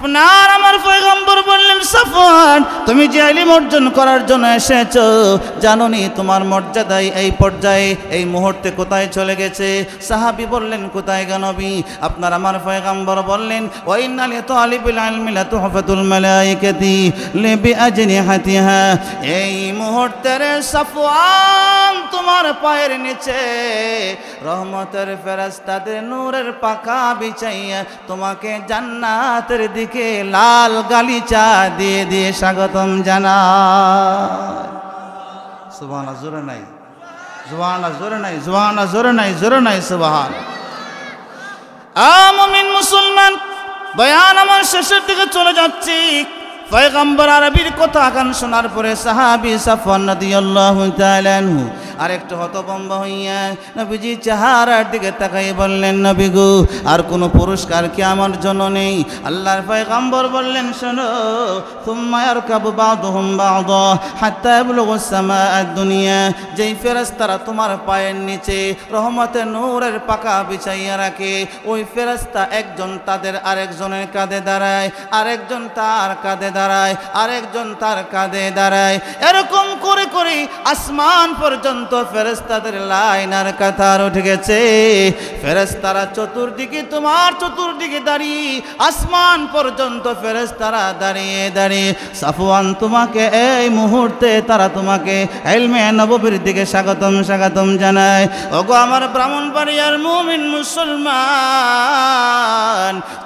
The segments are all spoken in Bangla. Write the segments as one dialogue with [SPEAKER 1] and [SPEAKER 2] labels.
[SPEAKER 1] আপনার আমার পয়গম্বর বললেন, সাফওয়ান তুমি যে ইলম অর্জন করার জন্য এসেছো, জানোনি তোমার মর্যাদায় এই পর্যায়ে এই মুহূর্তে কোথায় চলে গেছে? সাহাবী বললেন, কোথায় গো নবী? আপনার আমার পয়গম্বর বললেন, ওয়া ইন্না লিতালিবিল ইলমি লাতুহফাতুল মালাইকাতি লিবিআজনিহাতিহা। এই মুহূর্তের সাফওয়ান তোমার পায়ের নিচে রহমতের ফেরেশতাদের নূরের পাখা বিছাইয়া তোমাকে জান্নাতের দিকে লাল গালিচা দিয়ে দিয়ে স্বাগতম জানায়। সুবহানাল্লাহ, জোরে নাই, সুবহানাল্লাহ, জোরে নাই, সুবহানাল্লাহ, জোরে নাই, জোরে নাই, সুবহানাল্লাহ। মুমিন মুসলমান, বয়ান আমার শেষের দিকে চলে যাচ্ছি। পয়গম্বর আরবির কথা গান শোনার পরে সাহাবী সাফওয়ান রাদিয়াল্লাহু তাআলা আনহু আরেকটু হতভম্ব হইয়া নবীজি চেহারার দিকে তাকাই বললেন, নবী গো, আর কোনো পুরস্কার কি আমার জন্য নেই? আল্লাহর পয়গম্বর বললেন, শোনো, সুম্মা ইয়ারকাবু বা'দুহুম বা'দা হাত্তা ইয়াবলুগুস সামাআদ দুনিয়া। যেই ফেরেশতারা তোমার পায়ের নিচে রহমতের নূরের পাখা বিছাইয়া রাখে, ওই ফেরেশতা একজন তাদের আরেকজনের কাঁধে দাঁড়ায়, আরেকজন তার কাঁধে দাঁড়ায়, আরেকজন তার কাঁধে দাঁড়ায়। এরকম করে করে আসমান পর্যন্ত ফেরেশতাদের লাইন আর কাতার উঠে গেছে। ফেরেশতারা চতুর্দিকে, তোমার চতুর্দিকে দাঁড়িয়ে, আসমান পর্যন্ত ফেরেশতারা দাঁড়িয়ে দাঁড়িয়ে সাফওয়ান তোমাকে এই মুহূর্তে তারা তোমাকে ইলমে নববীর দিকে স্বাগতম স্বাগতম জানায়। ওগো আমার ব্রাহ্মণবাড়িয়ার মুমিন মুসলমান,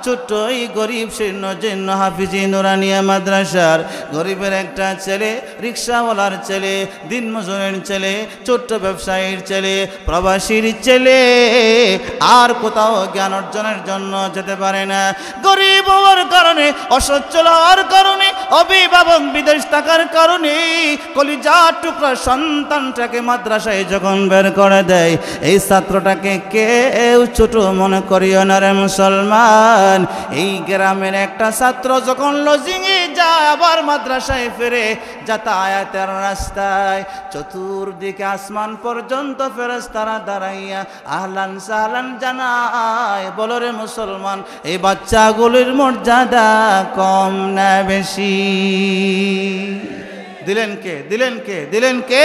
[SPEAKER 1] ছোট্ট এই গরিব শীর্ণ জীর্ণ হাফিজি নুরানিয়া মাদ্রাসার গরিবের একটা ছেলে, রিক্সাওয়ালার ছেলে, দিনমজুরের ছেলে, ছোট্ট ব্যবসায়ীর ছেলে, প্রবাসীর ছেলে আর কোথাও জ্ঞান অর্জনের জন্য যেতে পারে না। গরিব হওয়ার কারণে, অসচ্ছল হওয়ার কারণে, অভিভাবক বিদেশ থাকার কারণে কলিজার টুকরা সন্তানটাকে মাদ্রাসায় যখন বের করে দেয়, এই ছাত্রটাকে কেউ ছোট মনে করিও না রে মুসলমান। এই গ্রামের একটা ছাত্র যখন লজিংয়ে যায়, আবার মাদ্রাসায় ফিরে, যাতায়াতের রাস্তায় চতুর্দিকে আসমান পর্যন্ত ফেরেশতারা দাঁড়াইয়া আহলান সাহলান জানায়। বলো রে মুসলমান, এই বাচ্চাগুলির মর্যাদা কম না বেশি? দিলেন কে? দিলেন কে? দিলেন কে?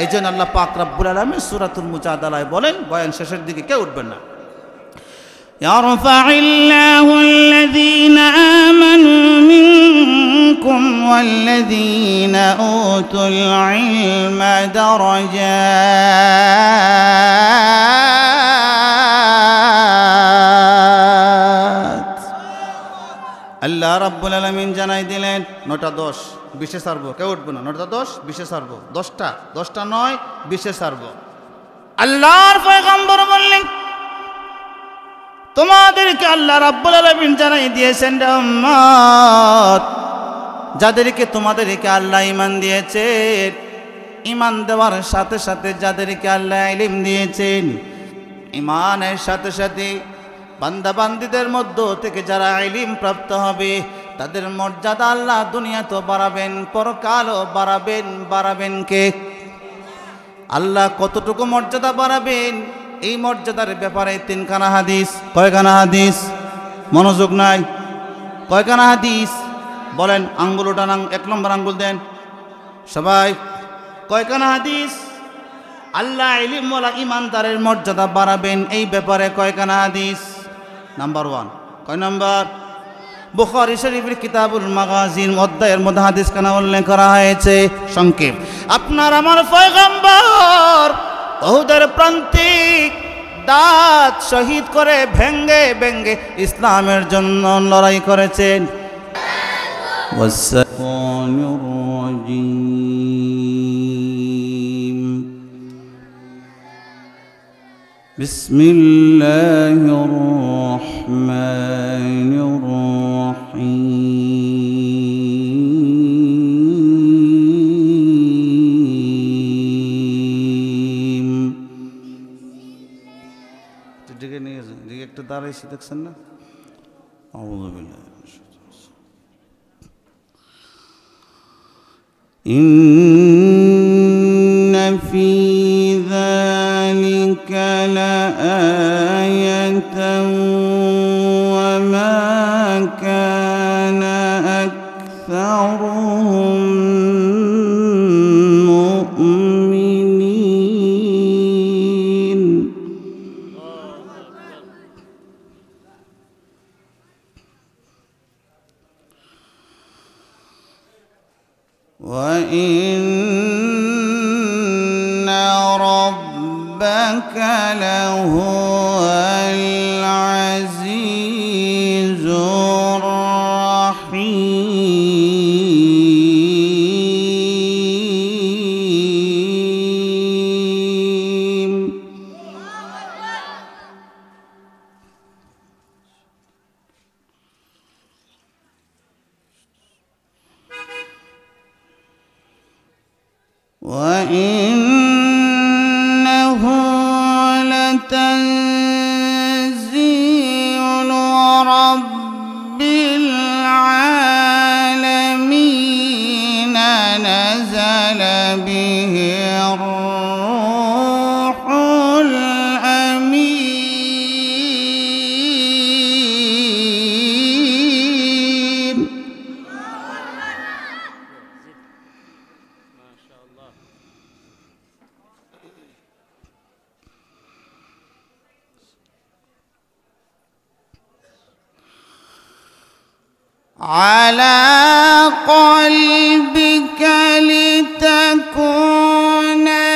[SPEAKER 1] এই জন্য আল্লাহ পাক রব্বুল আলামিন সূরাতুল মুজাদালায় বলেন, বয়ান শেষের দিকে কেউ উঠবেন না, ইয়ারফা'িল্লাহু আল্লাযীনা আমানু মিনকুম ওয়াল্লাযীনা উতুল ইলমা দারাজাত। আল্লাহ রাব্বুল আলামিন জানাই দিলেন, 9টা 10 20-এ ছাড়বো, কেউ উঠবে না। 9টা 10 20-এ ছাড়বো, 10টা 9 20-এ ছাড়বো। আল্লাহর পয়গম্বর বললেন, তোমাদেরকে আল্লাহ রাব্বুল আলামিন জানাই দিয়েছেন রে উম্মত, যাদেরকে তোমাদেরকে আল্লাহ ঈমান দিয়েছেন, ঈমান দেওয়ার সাথে সাথে যাদেরকে আল্লাহ ইলম দিয়েছেন, ঈমানের সাথে সাথে বান্দা বান্দীদের মধ্য থেকে যারা ইলম প্রাপ্ত হবে, তাদের মর্যাদা আল্লাহ দুনিয়াতেও বাড়াবেন, পরকালও বাড়াবেন। বাড়াবেন কে? আল্লাহ। কতটুকু মর্যাদা বাড়াবেন? এই মর্যাদার ব্যাপারে 3খানা হাদিস। কয়খানা হাদিস? মনোযোগ নাই। কয়খানা হাদিস বলেন? আঙ্গুল ওঠান, 1 নম্বর আঙ্গুল দেন সবাই। কয়খানা হাদিস? আল্লাহ ইলমওয়ালা ইমানদারের মর্যাদা বাড়াবেন, এই ব্যাপারে কয়খানা হাদিস? নাম্বার 1। কয় নম্বর? বুখারী শরীফের কিতাবুল মাগাজিন অধ্যায়ের মধ্যে হাদিস খানা উল্লেখ করা হয়েছে। সংক্ষেপ, আপনার আমার পয়গম্বর উহুদের প্রান্তিক দাঁত শহীদ করে ভেঙ্গে ভেঙ্গে ইসলামের জন্য লড়াই করেছেন। বিসমিল্লাহির রহমানির রহিম। দিকে নিয়ে যান, দিকে একটু দাঁড়াইছি, দেখছেন না? আউযু বিল্লাহি মিনাশ শাইতানির রাজিম। ইন্না ফী যালিকা লাআয়াতান ওয়া মা কানা أكثرهم مؤمنين وإن ربك لهو العزيز الرحيم وإنه لتنزيل رب العالمين نزل به الروح الأمين على قلبك لتكون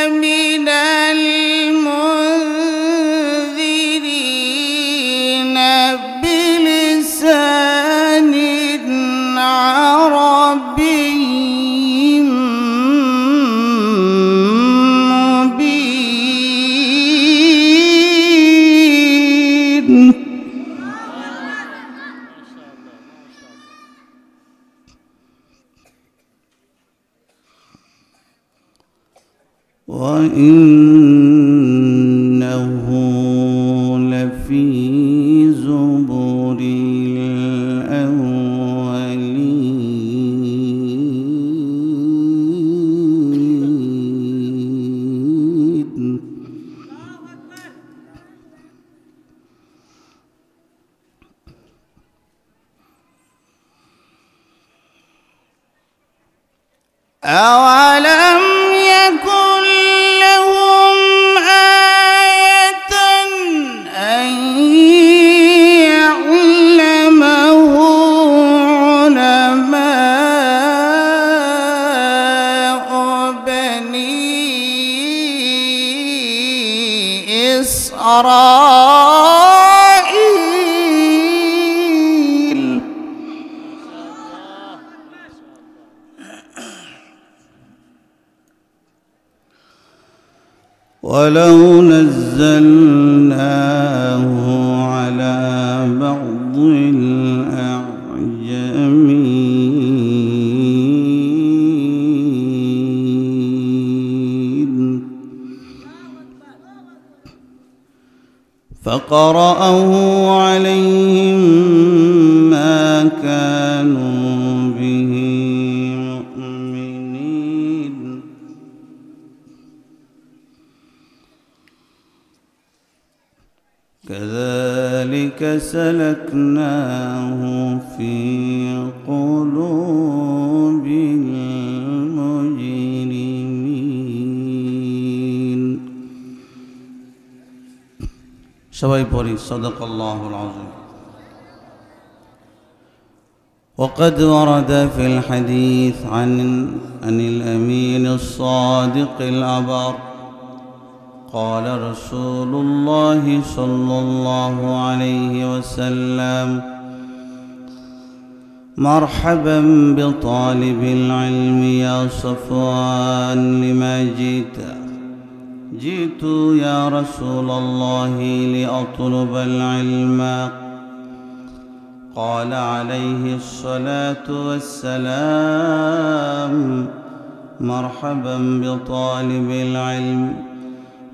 [SPEAKER 1] من المنذرين بلسان عربي مبين وإنه لفي زبر الأولين أولم يكن لهم آية أن يعلمه علماء بني إسرائيل ولو نزلناه على بعض الأعجمين فقرأه عليهم ما كانوا به مؤمنين كذلك سلكناه في قلوب المجرمين সবাই পড়ি صدق الله العظيم وقد ورد في الحديث عن الأمين الصادق الأبر قال رسول الله صلى الله عليه وسلم مرحبا بطالب العلم يا صفوان لما جئت يا رسول الله لأطلب العلم قال عليه الصلاة والسلام مرحبا بطالب العلم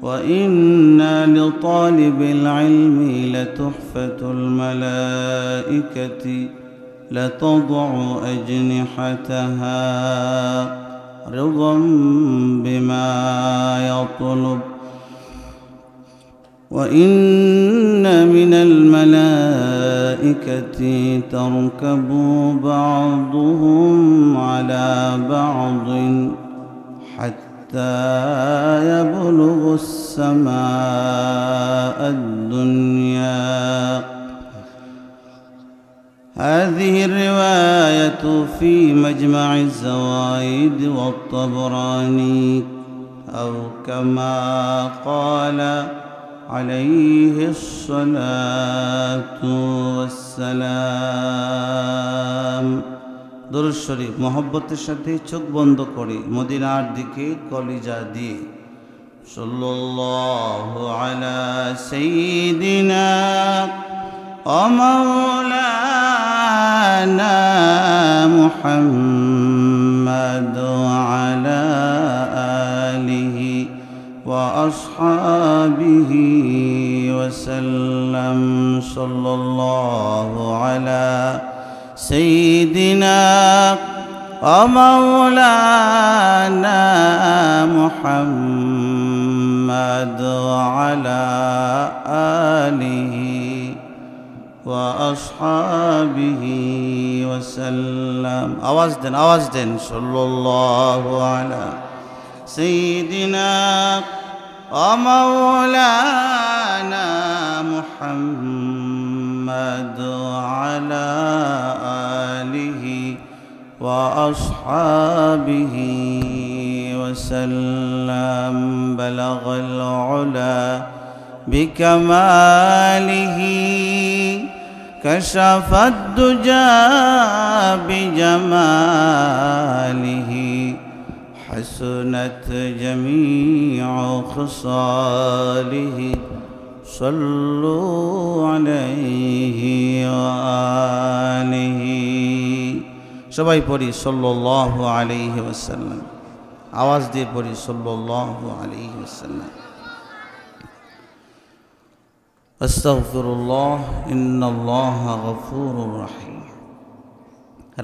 [SPEAKER 1] وإن لطالب العلم لتحفة الملائكة لتضع أجنحتها رضا بما يطلب وإن من الملائكة تركب بعضهم على بعض حتى يبلغ السماء الدنيا. هذه الرواية في مجمع الزوائد والطبراني، أو كما قال عليه الصلاة والسلام। দুরূদ শরীফ মোহব্বতের সাথে চোখ বন্ধ করে মদিনার দিকে কলিজা দিয়ে সাল্লাল্লাহু আলা সাইয়্যিদিনা ওয়া মাওলানা মুহাম্মাদ ওয়া আলা আলিহি ওয়া আসহাবিহি ওয়া সাল্লাম। সাল্লাল্লাহু আলা سيدنا ومولانا محمد وعلى آله وأصحابه وسلم. آواز دين صلى الله على سيدنا ومولانا محمد وعلى آله وأصحابه وسلم. بلغ العلا بكماله كشف الدجى بجماله حسنت جميع خصاله صلوا عليه وآله. সবাই পড়ি সাল্লাল্লাহু আলাইহি ওয়াসাল্লাম। আওয়াজ দিয়ে পড়ি সাল্লাল্লাহু আলাইহি ওয়াসাল্লাম। আস্তাগফিরুল্লাহ ইন্নাল্লাহা গফুরুর রহিম।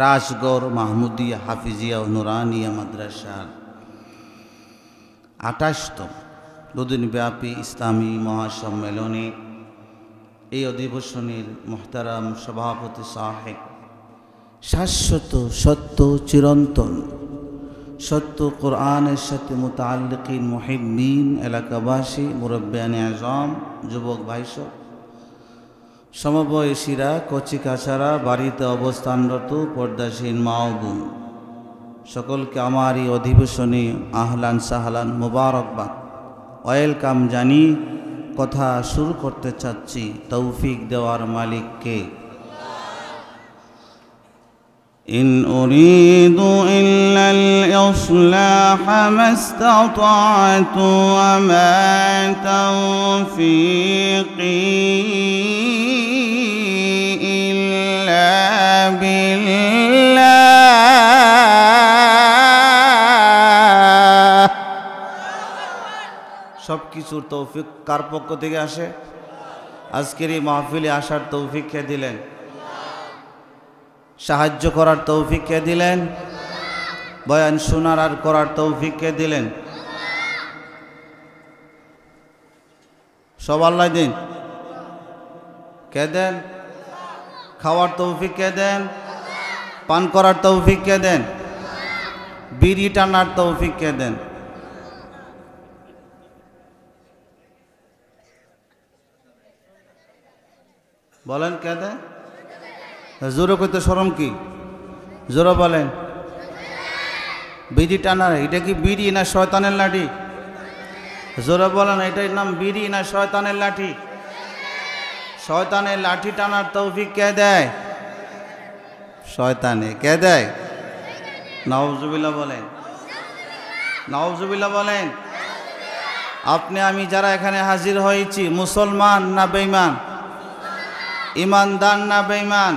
[SPEAKER 1] রাজগড় মাহমুদিয়া হাফিজিয়া ও নুরানিয়া মাদ্রাসার 28তম দুদিনব্যাপী ইসলামী মহাসম্মেলনে এই অধিবেশনের মুহতারাম সভাপতি সাহেব, শাশ্বত সত্য চিরন্তন সত্য কোরআনের সাথে মুতাআল্লিকিন মুহিব্বিন এলাকাবাসী মুরব্বিয়ানে আজম, যুবক ভাইসব, সমবয়সীরা, কচিকাচারা, বাড়িতে অবস্থানরত পর্দাসীন মা ও বোন, সকলকে আমার এই অধিবেশনে আহলান সাহলান মুবারকবাদ, ওয়েলকাম জানি কথা শুরু করতে চাচ্ছি। তৌফিক দেওয়ার মালিককে। ইন উরিদু ইল্লাল ইসলাহা মাস্তাতা'তু ওয়া মা তাওফীকি ইল্লা বিল্লাহ। সব কিছুর তৌফিক কার পক্ষ থেকে আসে? আজকের এই মাহফিলে আসার তৌফিক কে দিলেন? সাহায্য করার তৌফিক কে দিলেন? বয়ান শোনার আর করার তৌফিক কে দিলেন? সব আল্লাহ দিন। কে দেন? খাওয়ার তৌফিক কে দেন? পান করার তৌফিক কে দেন? বিড়ি টানার তৌফিক কে দেন? বলেন কে দেন? জোরে কইতে শরম কি? জোরে বলেন। বিড়ি টানার এটা কি বিড়ি না শয়তানের লাঠি? জোরে বলেন, এটার নাম বিড়ি না শয়তানের লাঠি? শয়তানের লাঠি টানার তৌফিক কে দেয়? শয়তানে। কে দেয়? নাউজুবিল্লাহ বলেন, নাউজুবিল্লাহ বলেন। আপনি আমি যারা এখানে হাজির হয়েছি মুসলমান না বেঈমান? ইমানদার না বেঈমান?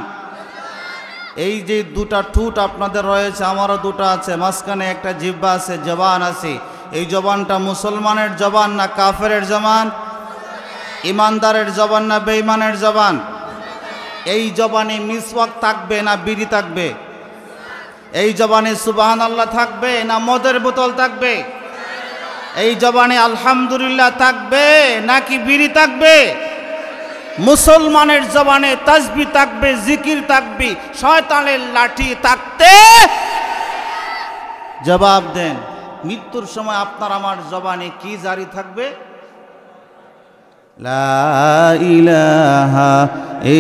[SPEAKER 1] এই যে দুটা ঠোঁট আপনাদের রয়েছে, আমারও দুটো আছে, মাঝখানে একটা জিহ্বা আছে, জবান আছে। এই জবানটা মুসলমানের জবান না কাফেরের জবান? ইমানদারের জবান না বেঈমানের জবান? এই জবানে মিসওয়াক থাকবে না বিড়ি থাকবে? এই জবানে সুবহানাল্লাহ থাকবে না মদের বোতল থাকবে? এই জবানে আলহামদুলিল্লাহ থাকবে নাকি বিড়ি থাকবে? মুসলমানের জবানে তাসবিহ থাকবে, জিকির থাকবে, শয়তানের লাঠি থাকতে? জবাব দেন। মৃত্যুর সময় আপনার আমার জবানে কি জারি থাকবে? লা ইলাহা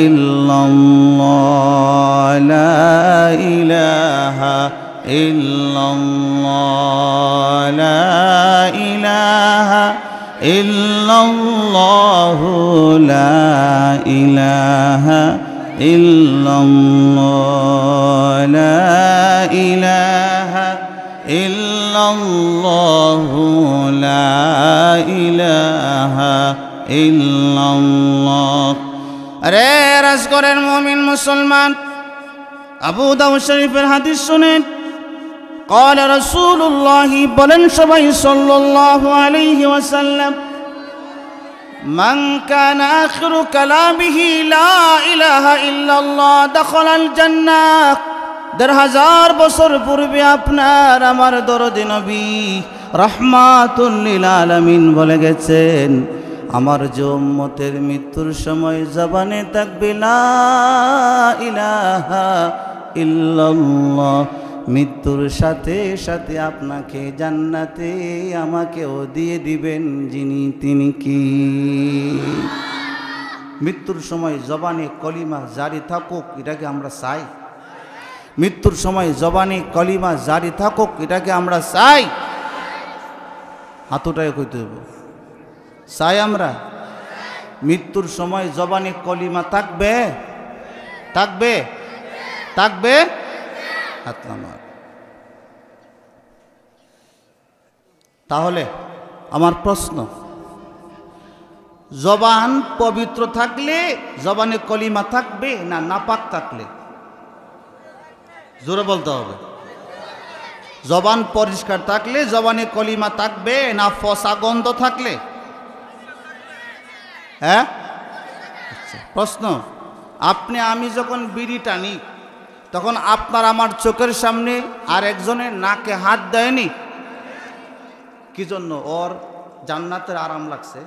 [SPEAKER 1] ইল্লাল্লাহ, লা ইলাহা ইল্লাল্লাহ, লা ইলাহা ইল্লাল্লাহ, লা ইলাহা ইল্লাল্লাহ, লা ইলাহা ইল্লাল্লাহ, লা ইলাহা ইল্লাল্লাহ। আরে রাজগড়ের মুমিন মুসলমান, আবু দাউদ শরীফের হাদিস শুনেন। قال رسول الله বলেন সবাই সাল্লাল্লাহু আলাইহি ওয়াসাল্লাম, মান কানা আখিরু কালামিহি লা ইলাহা ইল্লাল্লাহ দাখালাল জান্নাহ। ১,৫০০ বছর পূর্বে আপনার আমার দরদি নবী রাহমাতুল লিল আলামিন বলে গেছেন, আমার যে উম্মতের মৃত্যুর সময় জবানে থাকবে লা ইলাহা ইল্লাল্লাহ, মৃত্যুর সাথে সাথে আপনাকে জান্নাতে আমাকেও দিয়ে দিবেন যিনি, তিনি কি? মৃত্যুর সময় জবানে কলিমা জারি থাকুক, এটাকে আমরা চাই? মৃত্যুর সময় জবানে কলিমা জারি থাকুক, এটাকে আমরা চাই? হাতুটায় কইতে হবে, চাই আমরা? মৃত্যুর সময় জবানে কলিমা থাকবে? থাকবে? থাকবে? হাত নামান। তাহলে আমার প্রশ্ন, জবান পবিত্র থাকলে জবানে কলিমা থাকবে না নাপাক থাকলে? জোরে বলতে হবে। জবান পরিষ্কার থাকলে জবানে কলিমা থাকবে না ফসা গন্ধ থাকলে? হ্যাঁ, প্রশ্ন। আপনি আমি যখন বিড়ি টানি তখন আপনার আমার চোখের সামনে আর একজনের নাকে হাত দেয়নি? কি জন্য? ওর জান্নাতের আরাম লাগছে।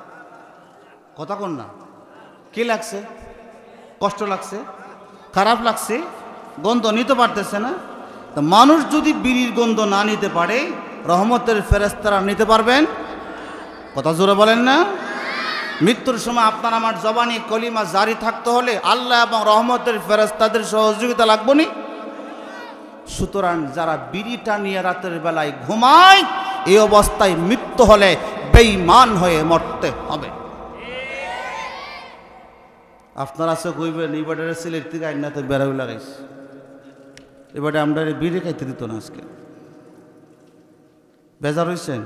[SPEAKER 1] কথা কোন না? কি লাগছে? কষ্ট লাগছে, খারাপ লাগছে, গন্ধ নিতে পারতেছে না। তো মানুষ যদি বিড়ির গন্ধ না নিতে পারে, রহমতের ফেরেশতারা নিতে পারবেন? কথা জোরে বলেন না? মৃত্যুর সময় আপনার আমার জবানি কলিমা জারি থাকতে হলে আল্লাহ এবং রহমতের ফেরেশতাদের সহযোগিতা লাগবে নি? সুতরাং যারা বিড়ি টানিয়ে রাতের বেলায় ঘুমায়, এই অবস্থায় মৃত্যু হলে বেঈমান হয়ে মরতে হবে। আপনারা সে কইবেন এবারে সিলেট থেকে আইনাতে বেড়াই লাগাইছে, এবারে আমরা বিড়ি খাইতে দিত না। আজকে বেজার হয়েছেন?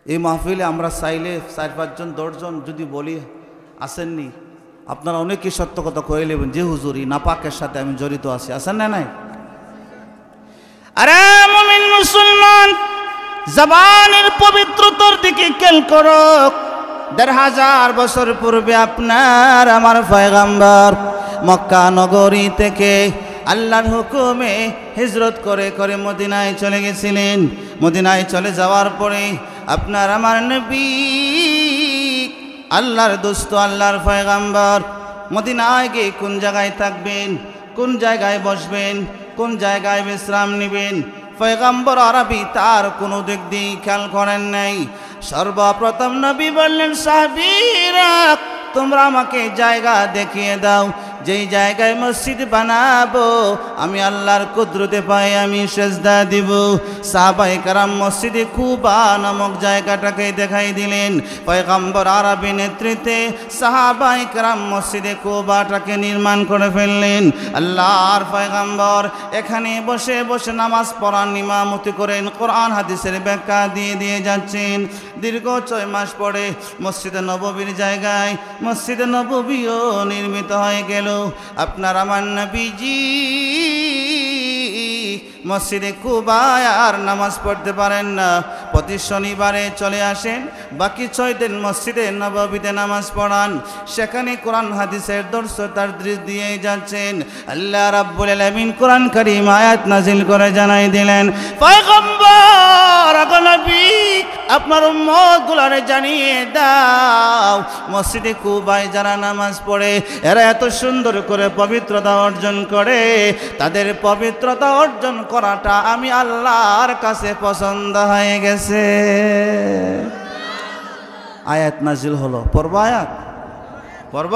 [SPEAKER 1] এই মাহফিলে আমরা চাইলে ৪-৫ জন ১০ জন যদি বলি আসেননি, আপনারা অনেকেই সত্য কথা কয়ে নেবেন যে হুজুর এই নাপাকের সাথে আমি জড়িত আছি। আসেন না? নাই? আরে মুমিন মুসলমান, জবানের পবিত্রতার দিকে খেয়াল করো। ১,৫০০ বছর পূর্বে আপনার আমার পয়গম্বর মক্কা নগরী থেকে আল্লাহর হুকুমে হিজরত করে করে মদিনায় চলে গেছিলেন। মদিনায় চলে যাওয়ার পরে আপনার আমার নবী আল্লাহর দোস্ত আল্লাহর পয়গম্বর মদিনায় গিয়ে কোন জায়গায় থাকবেন, কোন জায়গায় বসবেন, কোন জায়গায় বিশ্রাম নেবেন, পয়গম্বর আরবি তার কোনো দিক দিয়ে খেয়াল করেন নাই। সর্বপ্রথম নবী বললেন, সাহাবীরা তোমরা আমাকে জায়গা দেখিয়ে দাও, যেই জায়গায় মসজিদ বানাবো আমি আল্লাহর কুদরতে পাই আমি সেজদা দিব। সাহাবায়ে কেরাম মসজিদে কুবা নামক জায়গাটাকে দেখাই দিলেন। পয়গম্বর আরবি নেতৃত্বে সাহাবায়ে কেরাম মসজিদে কুবাটাকে নির্মাণ করে ফেললেন। আল্লাহর পয়গম্বর এখানে বসে বসে নামাজ পড়ান, ইমামতি করেন, কোরআন হাদিসের ব্যাখ্যা দিয়ে যাচ্ছেন। দীর্ঘ ৬ মাস পরে মসজিদে নববীর জায়গায় মসজিদে নববীও নির্মিত হয়ে গেল। আপনার আমার নবীজি মসজিদে কুবায় আর নামাজ পড়তে পারেন না, প্রতি শনিবারে চলে আসেন, বাকি ৬ দিন মসজিদে নববীতে নামাজ পড়ান, সেখানে কোরআন হাদিসের দর্শ তার দৃষ্টি দিয়ে যাচ্ছেন। আল্লাহ রাব্বুল আলামিন কোরআন কারীম আয়াত নাজিল করে জানাই দিলেন, পয়গম্বর নবী আপনার উম্মতগুলোরে জানিয়ে দাও, মসজিদে কুবায় যারা নামাজ পড়ে এরা এত সুন্দর করে পবিত্রতা অর্জন করে, তাদের পবিত্রতা অর্জন করাটা আমি আল্লাহর কাছে পছন্দ হয়ে গেছে। আয়াত নাজিল হলো, পড়ব আয়াত, পড়ব।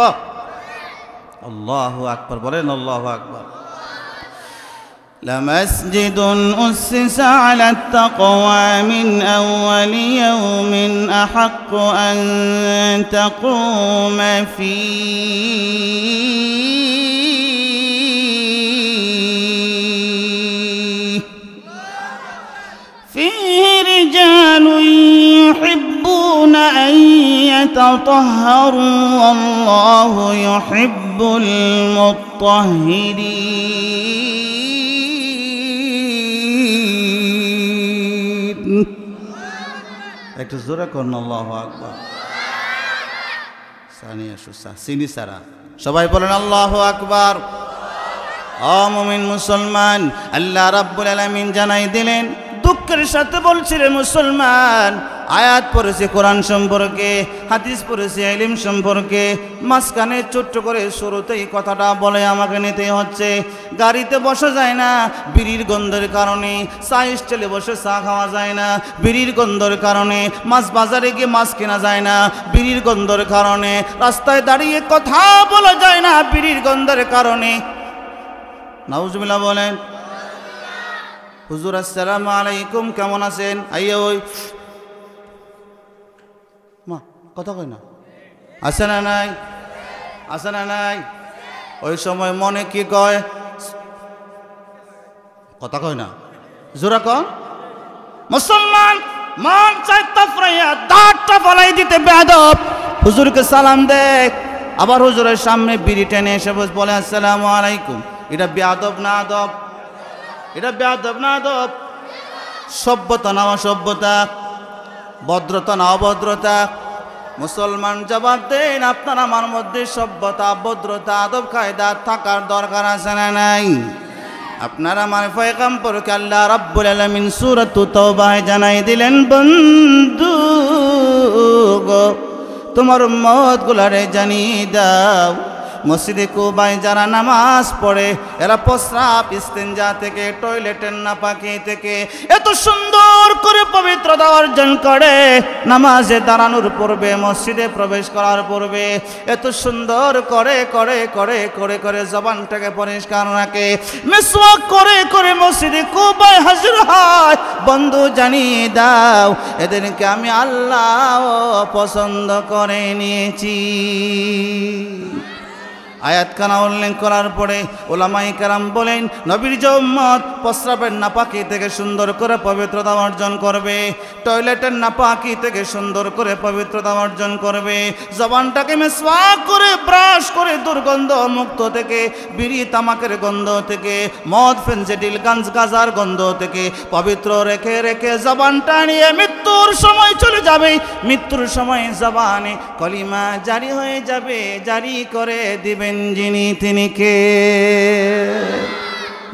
[SPEAKER 1] আল্লাহু আকবার, বলেন আল্লাহু আকবার। لمسجد أسس على التقوى من أول يوم أحق أن تقوم فيه رجال يحبون أن يتطهروا والله يحب المطهرين। একটু জোরে করুন আল্লাহু আকবার। সানিয়া সুসা সিনি সারা সবাই বলেন আল্লাহু আকবার। ও মুমিন মুসলমান, আল্লাহ রাব্বুল আলামিন জানাই দিলেন, দুঃখের সাথে বলছি রে মুসলমান, আয়াত পড়েছে কোরআন সম্পর্কে, হাদিস পড়েছে ইলম সম্পর্কে, মাঝখানে ছোট্ট করে শুরুতেই কথাটা বলে আমাকে নিতে হচ্ছে। গাড়িতে বসা যায় না বিড়ির গন্ধের কারণে, চা স্টেলে বসে চা খাওয়া যায় না বিড়ির গন্ধের কারণে, মাছ বাজারে গিয়ে মাছ কেনা যায় না বিড়ির গন্ধের কারণে, রাস্তায় দাঁড়িয়ে কথা বলা যায় না বিড়ির গন্ধের কারণে। নাউজুবিল্লাহ বলেন। হুজুর আসসালামু আলাইকুম, কেমন আছেন? আইয়া ওই মা কথা কয় না, আছে না নাই, আছে না নাই? ওই সময় মনে কি কয়? কথা কয় না, জোরা কন। মুসলমান মন চাই তাফরাইয়া দাঁতটা ফলাই দিতে বেয়াদব, হুজুরকে সালাম দে, আবার হুজুরের সামনে বিড়ি টেনে এসে বলে আসসালামু আলাইকুম। এটা বেয়াদব না আদব? এটা বেয়াদব না আদব? সভ্যতা না অসভ্যতা? ভদ্রতা না অভদ্রতা? মুসলমান জবাব দেন, আপনার আমার মধ্যে সভ্যতা ভদ্রতা আদব কায়দা থাকার দরকার আছে না নাই? আপনার আমার পয়গম্বরকে আল্লাহ রাব্বুল আলামিন সূরাতুত তাওবায় জানাই দিলেন, বন্ধু গো তোমার উম্মতগুলারে জানিয়ে দাও, মসজিদে কুবায় যারা নামাজ পড়ে এরা প্রস্রাব ইস্তেঞ্জা থেকে, টয়লেটের নাপাকি থেকে এত সুন্দর করে পবিত্রতা অর্জন করে, নামাজে দাঁড়ানোর পূর্বে মসজিদে প্রবেশ করার পূর্বে এত সুন্দর করে করে করে করে করে জবানটাকে পরিষ্কার রাখে, মিসওয়াক করে করে মসজিদে কুবায় হাজির হয়। বন্ধু জানিয়ে দাও, এদেরকে আমি আল্লাহ পছন্দ করে নিয়েছি। আয়াত কানা উল্লেখ করার পরে ওলামায়ে কেরাম বলেন, নবীর যে উম্মত প্রস্রাবের নাপাকি থেকে সুন্দর করে পবিত্রতা অর্জন করবে, টয়লেটের নাপাকি থেকে সুন্দর করে পবিত্রতা অর্জন করবে, জবানটাকে মিসওয়াক করে ব্রাশ করে দুর্গন্ধ মুক্ত থেকে, বিড়ি তামাকের গন্ধ থেকে, মদ ফেনসিডিল গাঞ্জ গাজার গন্ধ থেকে পবিত্র রেখে রেখে জবানটা নিয়ে মৃত্যুর সময় চলে যাবে, মৃত্যুর সময় জবানে কলিমা জারি হয়ে যাবে, জারি করে দিবে যিনি তিনি কে?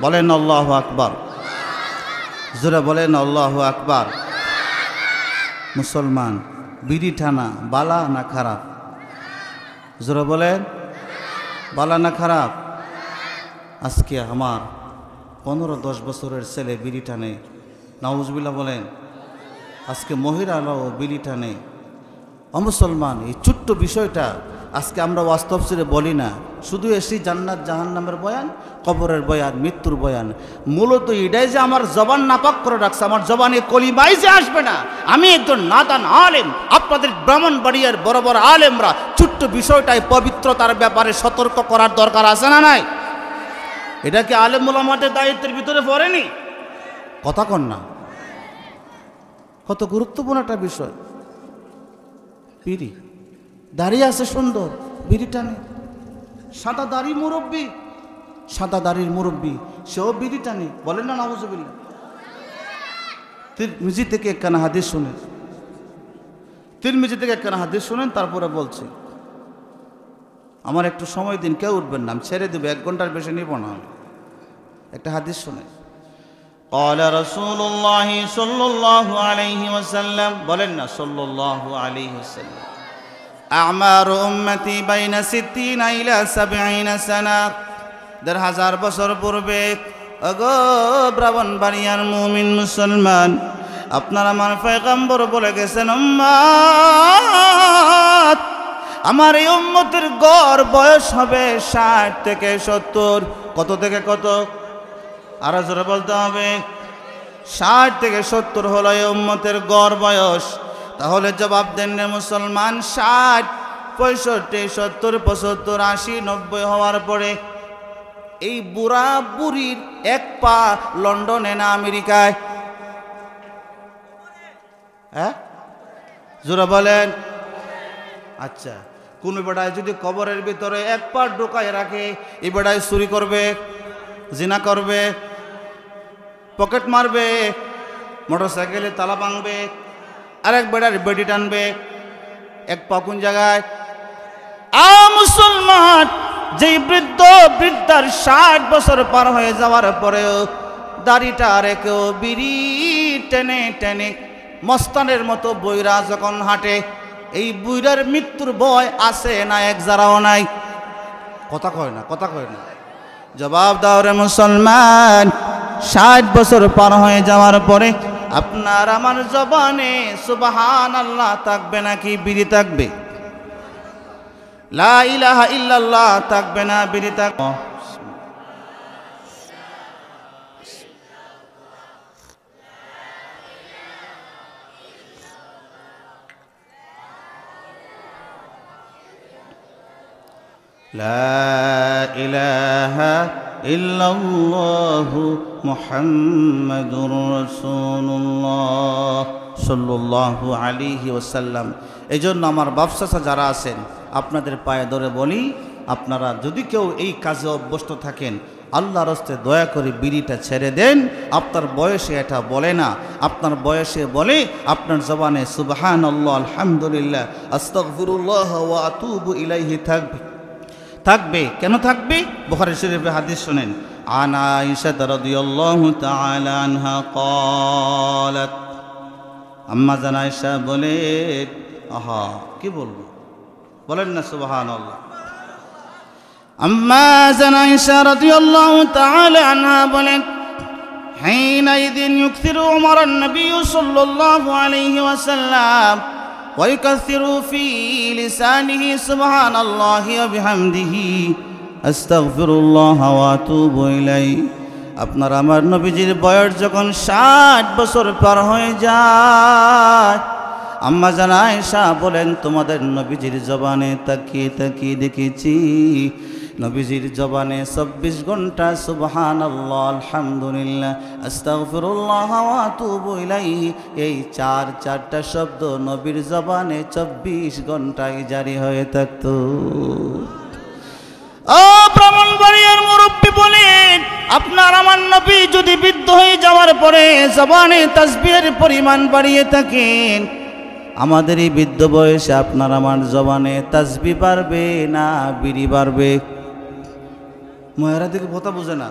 [SPEAKER 1] বলেন আল্লাহু আকবার, জোরে বলেন আল্লাহু আকবার। মুসলমান বিড়ি টানা বালা না খারাপ? জোরে বলেন, বালা না খারাপ? আজকে আমার 15-10 বছরের ছেলে বিড়ি টানে, নাউজুবিল্লাহ বলেন। আজকে মহিলারাও বিড়ি টানে। অমুসলমান, এই ছোট্ট বিষয়টা আজকে আমরা বাস্তব ছেড়ে বলি না, শুধু এসি জান্নাত জাহান্নামের বয়ান, কবরের বয়ান, মৃত্যুর বয়ান। মূলত এটাই যে আমার জবান নাপাক করে রাখছে, আমার জবানে কলিমাই যে আসবে না। আমি একজন নাদান আলেম, আপনাদের ব্রাহ্মণবাড়িয়ার বড় বড় আলেমরা ছোট্ট বিষয়টাই পবিত্রতার ব্যাপারে সতর্ক করার দরকার আছে না নাই? এটা কি আলেম ওলামাদের দায়িত্বের ভিতরে পড়েনি? কথা কন না, কত গুরুত্বপূর্ণ একটা বিষয়। বিড়ি দাঁড়িয়ে আছে সুন্দর, বিড়ি টানে। সাদা দাড়ি মুরব্বী, সাদা দাড়ির মুরব্বী, সেও বিড়ি টানে। বলেন না নাউজুবিল্লাহ। তিরমিজি থেকে একখানা হাদিস শুনেন, তিরমিজি থেকে একখানা হাদিস শুনেন, তারপরে বলছি। আমার একটু সময় দিন, কেউ উঠবেন না, আমি ছেড়ে দেবো, 1 ঘন্টার বেশি নিব না। একটা হাদিস শুনেন। قال رسول الله صلى الله عليه وسلم বলেন না সাল্লাল্লাহু আলাইহি ওয়াসাল্লাম أعمار أمتي بين 60 إلى 70 سنة 1000 বছর পূর্বে ওগো ব্রাহ্মণবাড়িয়ার মুমিন মুসলমান আপনারা আমার পয়গম্বর বলে গেছেন উম্মত আমার এই উম্মতের গড় বয়স হবে 60 থেকে 70 কত থেকে কত আরো জোরে বলতে হবে 60 থেকে 70 হলো এই উম্মতের গড় বয়স তাহলে জবাব দেন রে মুসলমান 60 65 70 75 80 90 হওয়ার পরে এই বুড়া বুড়ির এক পা লন্ডনে না আমেরিকায় হ্যাঁ জোরে বলেন আচ্ছা কোন বেটায় যদি কবরের ভিতরে এক পা ঢোকায় রাখে এই বেটায় চুরি করবে জিনা করবে পকেট মারবে মোটরসাইকেলে তালা ভাঙবে আরেক বেটার বেডি টানবে এক পা কোন জায়গায় মুসলমান যেই বৃদ্ধ বৃদ্ধার 60 বছর পার হয়ে যাওয়ার পরেও দাড়িটা রেখেও বিড়ি টেনে টেনে মস্তানের মতো বইরা যখন হাঁটে এই বুইরার মৃত্যুর ভয় আছে না এক জারাও নাই কথা কয় না জবাব দাও রে মুসলমান 60 বছর পার হয়ে যাওয়ার পরে আপনার আমার জবানে সুবহানাল্লাহ থাকবে নাকি বিড়ি থাকবে লা ইলাহা ইল্লাল্লাহ থাকবে না বিড়ি থাকবে লা ইলাহা ইল্লাল্লাহু মুহাম্মাদুর রাসূলুল্লাহ সাল্লাল্লাহু আলাইহি ওয়াসাল্লাম এজন্য আমার বাপসাসা যারা আছেন আপনাদের পায়ে ধরে বলি আপনারা যদি কেউ এই কাজে অভ্যস্ত থাকেন আল্লাহর রাস্তে দয়া করে বিড়িটা ছেড়ে দেন আপনার বয়সে এটা বলে না আপনার বয়সে বলে আপনার জবানে সুবহানাল্লাহ আলহামদুলিল্লাহ আস্তাগফিরুল্লাহ ওয়া আতুবু ইলাইহি থাকবে কেন থাকবে বুখারী শরীফে হাদিস শুনেন আনা আয়েশা রাদিয়াল্লাহু তাআলা আনহা قالت আম্মা জান আয়েশা বলে আহা কি বলবো বলেন না সুবহানাল্লাহ আম্মা জান আয়েশা রাদিয়াল্লাহু তাআলা আনহা বলেন حينئذ يكثر عمر النبي صلى الله عليه وسلم ويكثر في لسانه سبحان الله وبحمده أستغفر الله وأتوب إليه আপনার আমার নবীজির বয়স যখন 60 বছর পার হয়ে যায় আম্মা জান আয়েশা বলেন তোমাদের নবীজির জবানে তাকিয়ে তাকিয়ে দেখেছি নবীজির জবানে 24 ঘন্টা সুবহানাল্লাহ আলহামদুলিল্লাহ আস্তাগফিরুল্লাহ ওয়া আতুবু ইলাইহি এই চারটা শব্দ নবীর জবানে 24 ঘন্টায় জারি হয়ে থাকতো ও ব্রাহ্মণবাড়িয়ার মুরব্বি বলেন আপনার আমার নবী যদি বৃদ্ধ হয়ে যাওয়ার পরে জবানে তাসবিহের পরিমাণ বাড়িয়ে থাকেন আমাদের এই বৃদ্ধ বয়সে আপনার আমার জবানে তাসবিহ বাড়বে না বিড়ি বাড়বে মহিলা থেকে কথা বুঝে না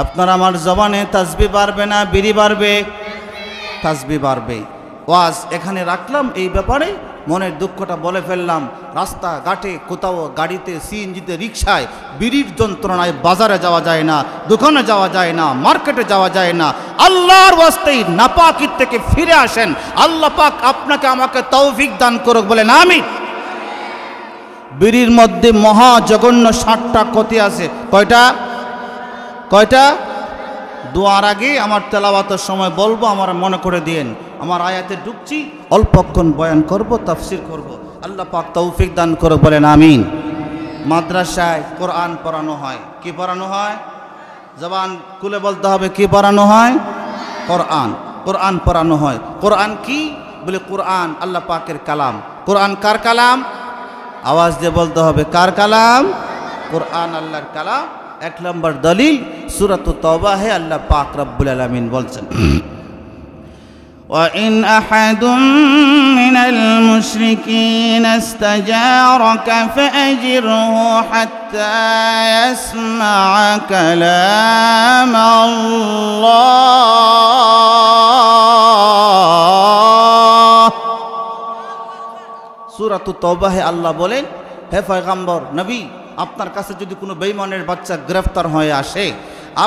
[SPEAKER 1] আপনার আমার জবানে তাসবিহ বাড়বে না বিড়ি বাড়বে তাসবিহ বাড়বে ওয়াজ এখানে রাখলাম এই ব্যাপারে মনের দুঃখটা বলে ফেললাম রাস্তা ঘাটে কোথাও গাড়িতে সিএনজিতে রিকশায় বিড়ির যন্ত্রণায় বাজারে যাওয়া যায় না দোকানে যাওয়া যায় না মার্কেটে যাওয়া যায় না আল্লাহর ওয়াস্তেই নাপাকির থেকে ফিরে আসেন আল্লাহ পাক আপনাকে আমাকে তৌফিক দান করুক বলেন আমিন বিড়ির মধ্যে মহা জঘন্য 60টা ক্ষতি আছে কয়টা দোয়ার আগে আমার তেলাওয়াতের সময় বলবো আমার মনে করে দিয়েন আমার আয়াতে ঢুকছি অল্পক্ষণ বয়ান করব তাফসির করব আল্লাহ পাক তৌফিক দান করুক বলেন আমিন মাদ্রাসায় কোরআন পড়ানো হয় কি পড়ানো হয় জবান খুলে বলতে হবে কি পড়ানো হয় কোরআন পড়ানো হয় কোরআন কি বলে কোরআন আল্লাহ পাকের কালাম কোরআন কার কালাম আওয়াজ দিয়ে বলতে হবে কার কালাম কোরআন আল্লাহর কালাম এক নম্বর দলিল সূরাতুত তাওবা হে আল্লাহ পাক রব্বুল আলামিন বলছেন وإن أحد মিনাল মুশরিকিন ইস্তাজারাকা ফাআজিরহু হাত্তা ইয়াসমা'a কালাম আল্লাহ। সূরাতুত তাওবাহে আল্লাহ বলেন, হে পয়গম্বর নবী, আপনার কাছে যদি কোনো বেঈমানের বাচ্চা গ্রেফতার হয়ে আসে,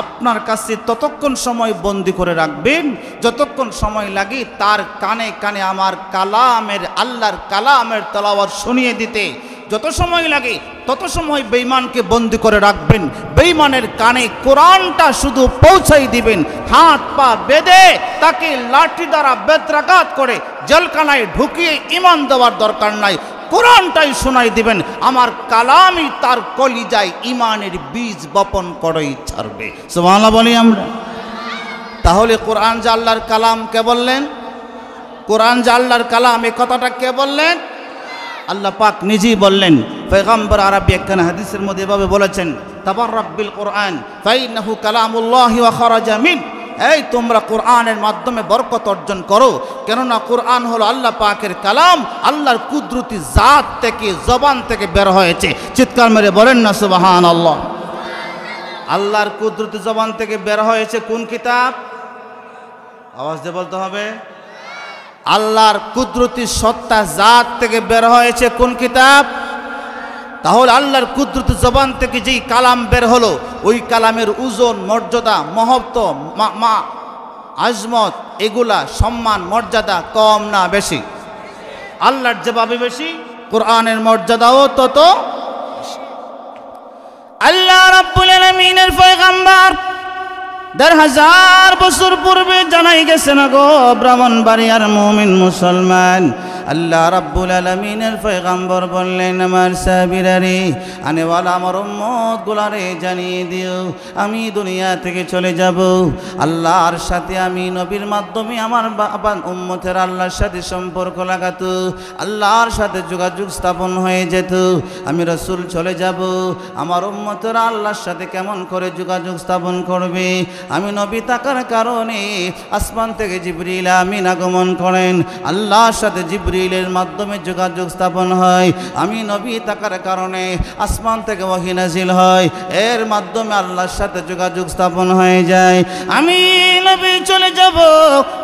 [SPEAKER 1] আপনার কাছে ততক্ষণ সময় বন্দি করে রাখবেন যতক্ষণ সময় লাগে তার কানে কানে আমার কালামের, আল্লাহর কালামের তেলাওয়াত শুনিয়ে দিতে। যত সময় লাগে তত সময় বেঈমানকে বন্দি করে রাখবেন। বেঈমানের কানে কোরআনটা শুধু পৌঁছাই দিবেন, হাত পা বেঁধে তাকে লাঠি দ্বারা বেত্রাঘাত করে জেলখানায় ঢুকিয়ে ঈমান দেওয়ার দরকার নাই, কোরআনটাই শোনাই দিবেন। আমার কালামই তার কলিজায় ঈমানের বীজ বপন করেই ছাড়বে। সুবহানাল্লাহ বলি আমরা। তাহলে কোরআন যে আল্লাহর কালাম কে বললেন? কোরআন যে আল্লাহর কালাম, এই কথাটা কে বললেন? আল্লাহ পাক নিজেই বললেন। পয়গম্বর আরবি একখানা হাদিসের মধ্যে এভাবে বলেছেন, তাবাররাক বিল কোরআন ফাইন্নাহু কালামুল্লাহি ওয়া খারাজা মিন। এই তোমরা কোরআনের মাধ্যমে বরকত অর্জন করো, কেননা কোরআন হলো আল্লাহ পাকের কালাম, আল্লাহর কুদরতি জাত থেকে, জবান থেকে বের হয়েছে। চিৎকার মেরে বলেন না সুবহানাল্লাহ। আল্লাহর কুদরতি জবান থেকে বের হয়েছে কোন কিতাব? আওয়াজ দিয়ে বলতে হবে। আল্লাহর কুদরতি সত্তা জাত থেকে বের হয়েছে কোন কিতাব? তাহলে আল্লাহর কুদরতি জবান থেকে যেই কালাম বের হলো, ওই কালামের ওজন, মর্যাদা, মহত্ব, আজমত, এগুলা সম্মান মর্যাদা কম না বেশি? আল্লাহর যেভাবে বেশি, কোরআনের মর্যাদাও তত। আল্লাহ রাব্বুল আলামিনের পয়গম্বর ১,৫০০ বছর পূর্বে জানাই গেছেন গো ব্রাহ্মণবাড়িয়ার মুমিন মুসলমান, আল্লাহ রাব্বুল আলামিনের পয়গম্বর বললেন, আমার সাহাবীরারে, আনেওয়ালা আমার উম্মত গুলারে জানিয়ে দিও, আমি দুনিয়া থেকে চলে যাব, আল্লাহর সাথে আমি নবীর মাধ্যমে আমার উম্মতের আল্লাহর সাথে সম্পর্ক লাগাতো, আল্লাহর সাথে যোগাযোগ স্থাপন হয়ে যেত। আমি রাসূল চলে যাব, আমার উম্মতেরা আল্লাহর সাথে কেমন করে যোগাযোগ স্থাপন করবে? আমি নবী থাকার কারণে আসমান থেকে জিবরিল আমিন আগমন করেন, আল্লাহর সাথে জিবরিলের মাধ্যমে যোগাযোগ স্থাপন হয়। আমি নবী থাকার কারণে আসমান থেকে ওহী নাজিল হয়, এর মাধ্যমে আল্লাহর সাথে যোগাযোগ স্থাপন হয়ে যায়। আমি নবী চলে যাব,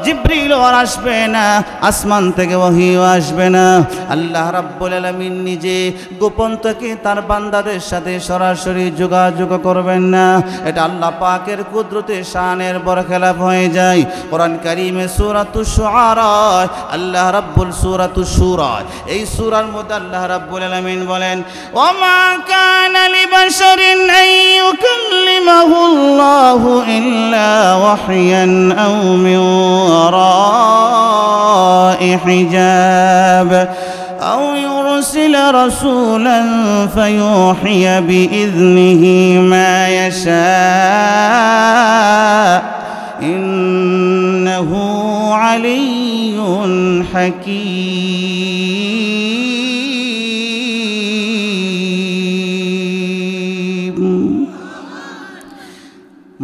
[SPEAKER 1] জিবরিল আর আসবে না, আসমান থেকে ওহীও আসবে না। আল্লাহ রাব্বুল আলামিন নিজে গোপন থেকে তার বান্দাদের সাথে সরাসরি যোগাযোগ করবেন না। এটা আল্লাহ পাকের কুদরতে শানের বরখেলাপ হয়ে যায়। কোরআন কারীমে সূরাতুশ শুআরা, আল্লাহ রাব্বুল সূরাতুশ শুরা, এই সূরার মধ্যে আল্লাহ রাব্বুল আলামিন বলেন, ওয়া মা কানা লিবাশারিন আন ইউকাল্লিমাহুল্লাহু ইল্লা ওয়াহয়ান আও মিন ওয়ারা'i হিজাব أو يرسل رسولا فيوحي بإذنه ما يشاء إنه علي حكيم।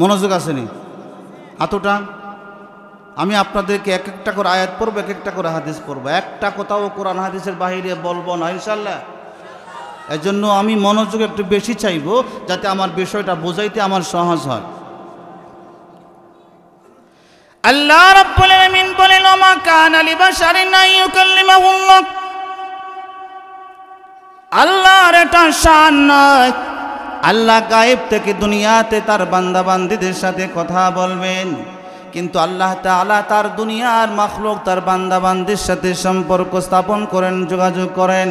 [SPEAKER 1] মনোযোগ আসেনি? হাতটা আমি আপনাদেরকে এক একটা করে আয়াত পড়ব, এক একটা করে হাদিস পড়ব, একটা কোথাও কোরআন হাদিসের বাইরে বলবো না ইনশাআল্লাহ। এর জন্য আমি মনোযোগ একটু বেশি চাইব, যাতে আমার বিষয়টা বোঝাইতে আমার সহজ হয়। আল্লাহ রাব্বুল আলামিন বলেন, ওমা কানা লিবাশারিন আন ইউকাল্লিমাহুল্লাহ, আল্লাহর এটা শান নয়, আল্লাহ গায়েব থেকে দুনিয়াতে তার বান্দা বান্দীদের সাথে কথা বলবেন, কিন্তু আল্লাহ তাআলা তার দুনিয়ার মাখলুক, তার বান্দা বান্দির সাথে সম্পর্ক স্থাপন করেন, যোগাযোগ করেন,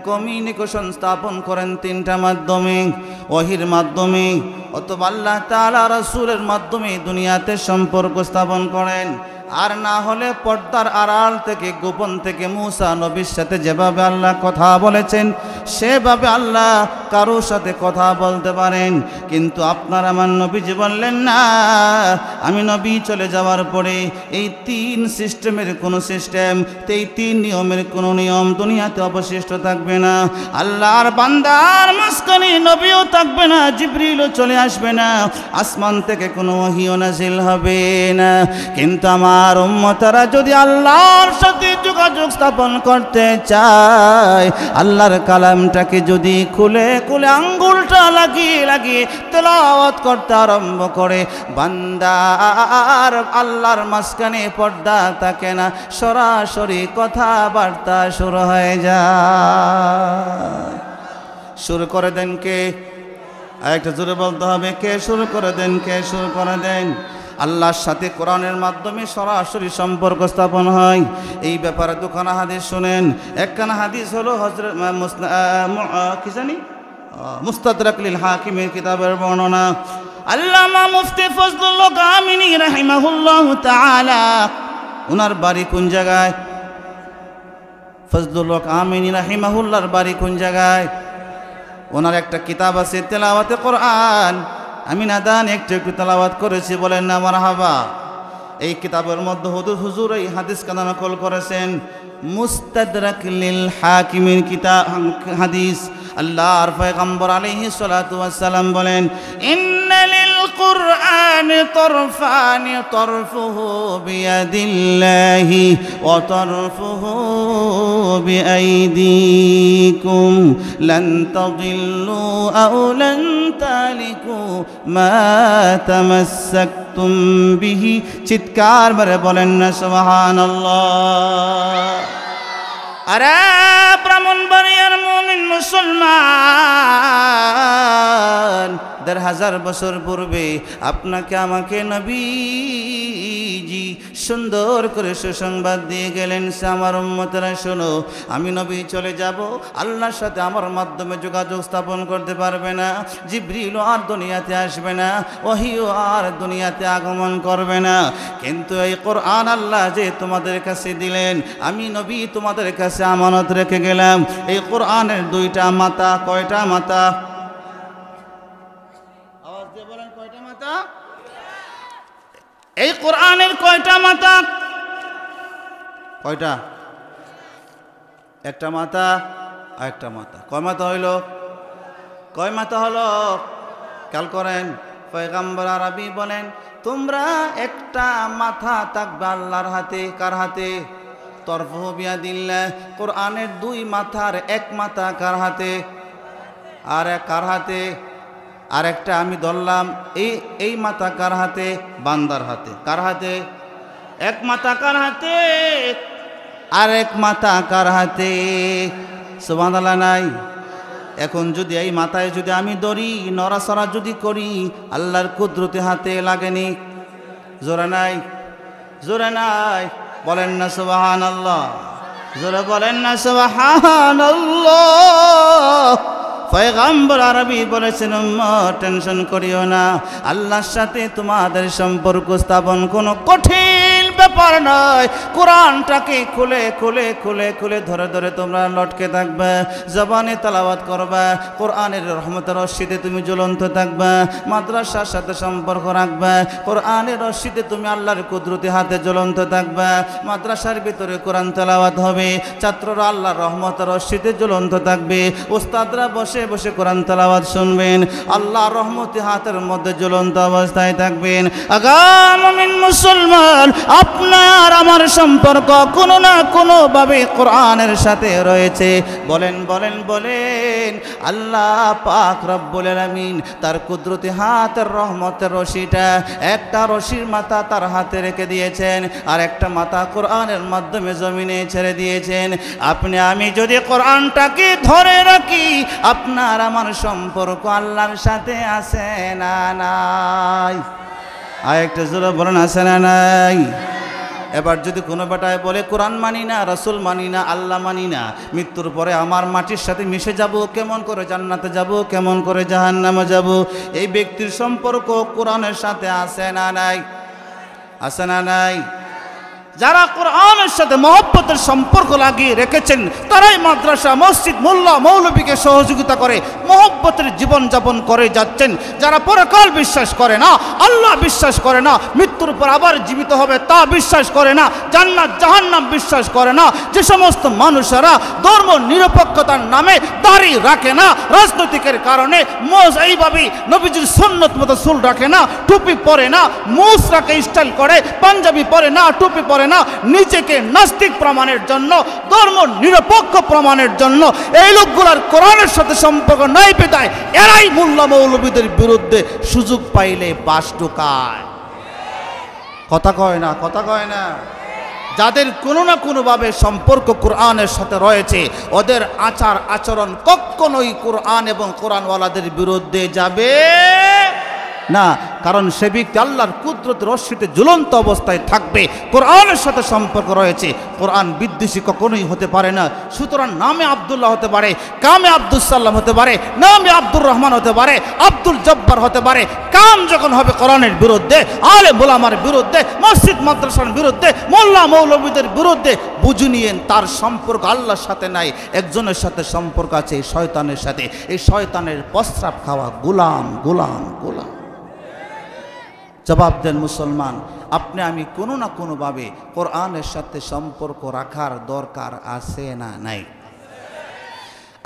[SPEAKER 1] কমিউনিকেশন স্থাপন করেন তিনটা মাধ্যমে, ওহীর মাধ্যমে অথবা আল্লাহ তাআলা রাসূলের মাধ্যমে দুনিয়াতে সম্পর্ক স্থাপন করেন। আর না হলে পর্দার আড়াল থেকে, গোপন থেকে মুসা নবীর সাথে যেভাবে আল্লাহ কথা বলেছেন, সেভাবে আল্লাহ কারোর সাথে কথা বলতে পারেন, কিন্তু আপনার আমার নবীজি বললেন না, আমি নবী চলে যাওয়ার পরে এই 3 সিস্টেমের কোনো সিস্টেম, এই 3 নিয়মের কোনো নিয়ম দুনিয়াতে অবশিষ্ট থাকবে না। আল্লাহর বান্দার মাঝখানে নবীও থাকবে না, জিবরিলও চলে আসবে না, আসমান থেকে কোনো ওহীও নাযিল হবে না। কিন্তু আমার উম্মতরা যদি আল্লাহর সাথে যোগাযোগ স্থাপন করতে চায়, আল্লাহর কালামটাকে যদি খুলে খুলে আঙ্গুলটা লাগিয়ে লাগিয়ে তেলাওয়াত করতে আরম্ভ করে, বান্দা আর আল্লাহর মাঝখানে পর্দা থাকে না, সরাসরি কথাবার্তা শুরু হয়ে যায়। শুরু করে দেন কে? আরেকটা জোরে বলতে হবে, কে শুরু করে দেন? কে শুরু করে দেন? আল্লাহর সাথে কোরআনের মাধ্যমে সরাসরি সম্পর্ক স্থাপন হয়। এই ব্যাপারে দুখানা হাদিস শুনেন। একখানা হাদিস হলো হযরত কি জানি মুস্তাদরাক লিল হাকিমের কিতাবের বর্ণনা। আল্লামা মুফতি ফজলুল হক আমিনী রাহিমাহুল্লাহু তাআলা, ওনার বাড়ি কোন জায়গায়? ফজলুল হক আমিনী রাহিমাহুল্লাহর বাড়ি কোন জায়গায়? ওনার একটা কিতাব আছে তেলাওয়াতে কোরআন, আমি নাদান একটু একটু তেলাওয়াত করেছি, বলেন না মারহাবা। এই কিতাবের মধ্যে হুজুর এই হাদিস কানা নকল করেছেন, মুস্তাদরাক লিল হাকিমের কিতাব হাদিস। আল্লাহর পয়গম্বর আলাইহিস সালাতু ওয়াস সালাম বলেন, ইন্না লিল কুরআনি তরফানি তরফুহু বিয়াদিল্লাহি ওয়া তরফুহু বিআইদিকুম লান তাদিল্লু আও লান তালিকু মা তামাসসাকতুম বিহি। চিৎকার করে বলেন না সুবহানাল্লাহ। আরে ব্রাহ্মণবাড়িয়ার মুমিন মুসলমান, ১,৫০০ বছর পূর্বে আপনাকে আমাকে নবীজি সুন্দর করে সুসংবাদ দিয়ে গেলেন, সে আমার উম্মতরা শোনো, আমি নবী চলে যাব, আল্লাহর সাথে আমার মাধ্যমে যোগাযোগ স্থাপন করতে পারবে না, জিবরিলও আর দুনিয়াতে আসবে না, ওহীও আর দুনিয়াতে আগমন করবে না। কিন্তু এই কোরআন আল্লাহ যে তোমাদের কাছে দিলেন, আমি নবী তোমাদের কাছে আমানত রেখে গেলাম। এই কোরআনের 2টা মাথা। কয়টা মাথা? আওয়াজ দিয়ে বলেন, কয়টা মাথা? এই কোরআনের কয়টা মাথা? কয়টা? একটা মাথা আর একটা মাথা। কয় মাথা হইল? কয় মাথা হলো? খেয়াল করেন, পয়গম্বর আরবি বলেন, তোমরা একটা মাথা থাকবে আল্লাহর হাতে। কার হাতে? তরফুহু বিয়াদিল্লাহ। কোরআনের 2 মাথার 1 মাথা কার হাতে? আর কার হাতে? আর একটা আমি ধরলাম, এই মাথা কার হাতে? বান্দার হাতে। কার হাতে? 1 মাথা কার হাতে? আর 1 মাথা কার হাতে? সুবহানাল্লাহ নাই? এখন যদি এই মাথায় যদি আমি ধরি, নড়াচড়া যদি করি, আল্লাহর কুদরতি হাতে লাগেনি? জোরে নাই? জোরে নাই? বলেন না সুবহানাল্লাহ। জোরে বলেন না সুবহানাল্লাহ। পয়গম্বর আরবি বলেছেন, টেনশন করিও না, আল্লাহর সাথে তোমাদের সম্পর্ক স্থাপন কোনো কঠিন ব্যাপার নয়। কোরআনটাকে খুলে খুলে খুলে খুলে ধরে ধরে তোমরা লটকে থাকবে, জবানে তেলাওয়াত করবে, কোরআনের রহমতের রশিতে তুমি জ্বলন্ত থাকবে, মাদ্রাসার সাথে সম্পর্ক রাখবে, কোরআনের রশিতে তুমি আল্লাহর কুদরতি হাতে জ্বলন্ত থাকবে, মাদ্রাসার ভিতরে কোরআন তেলাওয়াত হবে, ছাত্ররা আল্লাহর রহমতের রশিতে জ্বলন্ত থাকবে, উস্তাদরা বসে বসে কোরআন তেলাওয়াত শুনবেন, আল্লাহর রহমতি হাতের মধ্যে জ্বলন্ত অবস্থায় থাকবেন। আগামী মুসলমান, আপনার আমার সম্পর্ক কোনো না কোনো ভাবে কোরআনের সাথে রয়েছে। বলেন বলেন বলেন, আল্লাহ পাক রব্বুল আলামিন তার কুদরতি হাতের রহমতের রশিটা, একটা রশির মাথা তার হাতে রেখে দিয়েছেন, আর একটা মাথা কোরআনের মাধ্যমে জমিনে ছেড়ে দিয়েছেন। আপনি আমি যদি কোরআনটাকে ধরে রাখি, আপনার আমার সম্পর্ক আল্লাহর সাথে আছে না নাই? আর একটা জোরে বলেন, আছে না নাই? এবার যদি কোনো বেটায় বলে কোরআন মানি না, রাসূল মানি না, আল্লাহ মানি না, মৃত্যুর পরে আমার মাটির সাথে মিশে যাব, কেমন করে জান্নাতে যাব, কেমন করে জাহান্নামে যাব? এই ব্যক্তির সম্পর্ক কোরআনের সাথে আছে না নাই? আছে না নাই? যারা কোরআনের সাথে মহব্বতের সম্পর্ক লাগিয়ে রেখেছেন তারাই মাদ্রাসা মসজিদ মোল্লা মৌলবীকে সহযোগিতা করে মহব্বতের জীবনযাপন করে যাচ্ছেন। যারা পরকাল বিশ্বাস করে না, আল্লাহ বিশ্বাস করে না, মৃত্যুর পর আবার জীবিত হবে তা বিশ্বাস করে না, জান্নাত জাহান্নাম বিশ্বাস করে না, যে সমস্ত মানুষেরা ধর্ম নিরপেক্ষতার নামে দাড়ি রাখে না, রাজনৈতিকের কারণে এইভাবে নবীজির সুন্নত মতো চুল রাখে না, টুপি পরে না, মুছ রাখে স্টাইল করে, পাঞ্জাবি পরে না, টুপি পরে না, নিজেকে নাস্তিক প্রমাণের জন্য, ধর্ম নিরপেক্ষ প্রমাণের জন্য এই লোকগুলার কোরআনের সাথে সম্পর্ক নাই পেতায় এরাই মোল্লা মৌলবীদের বিরুদ্ধে সুযোগ পাইলে বাস ঢোকায়। কথা কয় না, কথা কয় না। যাদের কোনো না কোনোভাবে সম্পর্ক কোরআনের সাথে রয়েছে ওদের আচার আচরণ কখনোই কোরআন এবং কোরআনওয়ালাদের বিরুদ্ধে যাবে না, কারণ সে ব্যক্তি আল্লাহর কুদরতের রশ্মিতে ঝুলন্ত অবস্থায় থাকবে। কোরআনের সাথে সম্পর্ক রয়েছে, কোরআন বিদ্বেষী কখনোই হতে পারে না। সুতরাং নামে আব্দুল্লাহ হতে পারে, কামে আব্দুল সাল্লাম হতে পারে, নামে আব্দুর রহমান হতে পারে, আব্দুল জব্বার হতে পারে, কাম যখন হবে কোরআনের বিরুদ্ধে, আলে মোলামার বিরুদ্ধে, মসজিদ মাদ্রাসার বিরুদ্ধে, মোল্লা মৌলবীদের বিরুদ্ধে, বুঝে নিয়েন তার সম্পর্ক আল্লাহর সাথে নাই, একজনের সাথে সম্পর্ক আছে এই শয়তানের সাথে। এই শয়তানের প্রস্রাব খাওয়া গোলাম গোলাম গোলাম। জবাব দেন মুসলমান, আপনি আমি কোনো না কোনোভাবে কোরআনের সাথে সম্পর্ক রাখার দরকার আছে না নাই?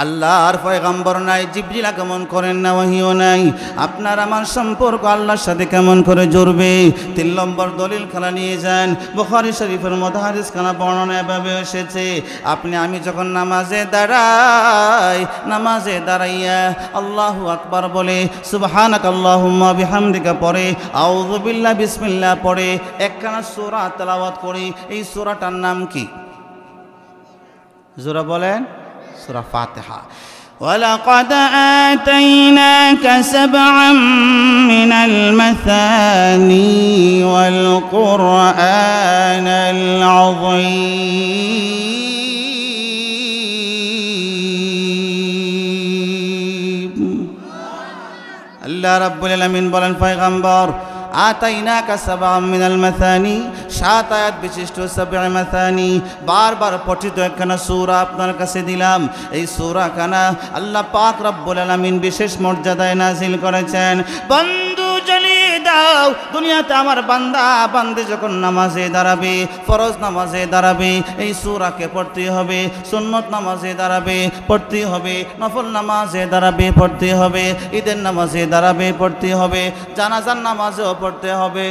[SPEAKER 1] আল্লাহর পয়গম্বর নাই, জিবরিল আগমন করেন না, ওহীও নাই, আপনার আমার সম্পর্ক আল্লাহর সাথে কেমন করে জড়বে? 3 নম্বর দলিল খানা নিয়ে যান। বুখারী শরীফের মধ্যে হাদিস খানা বর্ণনা এভাবে এসেছে, আপনি আমি যখন নামাজে দাঁড়াই, নামাজে দাঁড়াইয়া আল্লাহু আকবার বলে, সুবহানাকাল্লাহুম্মা বিহামদিকা পড়ে, আউযু বিল্লাহ বিসমিল্লাহ পড়ে, একখানা সূরা তেলাওয়াত করি। এই সূরাটার নাম কি? জোরা বলেন, সূরা ফাতিহা। ওয়ালাকাদ আতাইনাকা সাবআম মিনাল মাসানি ওয়াল কুরআনাল আযীম। আল্লাহ রাব্বুল আলামিন বলেন, পয়গম্বর আতাইনাকা সাবআম মিনাল মাসানি, 7 আয়াত বিশিষ্ট 7 মাসানি, বারবার পঠিত একখানা সূরা আপনার কাছে দিলাম। এই সূরা খানা আল্লাহ পাক রব্বুল আলামিন বিশেষ মর্যাদায় নাজিল করেছেন। বন্ধু জ্বালিয়ে দাও, দুনিয়াতে আমার বান্দা বান্দি যখন নামাজে দাঁড়াবে, ফরজ নামাজে দাঁড়াবে, এই সূরাকে পড়তে হবে, সুন্নত নামাজে দাঁড়াবে পড়তে হবে, নফল নামাজে দাঁড়াবে পড়তে হবে, ঈদের নামাজে দাঁড়াবে পড়তে হবে, জানাজার নামাজেও পড়তে হবে।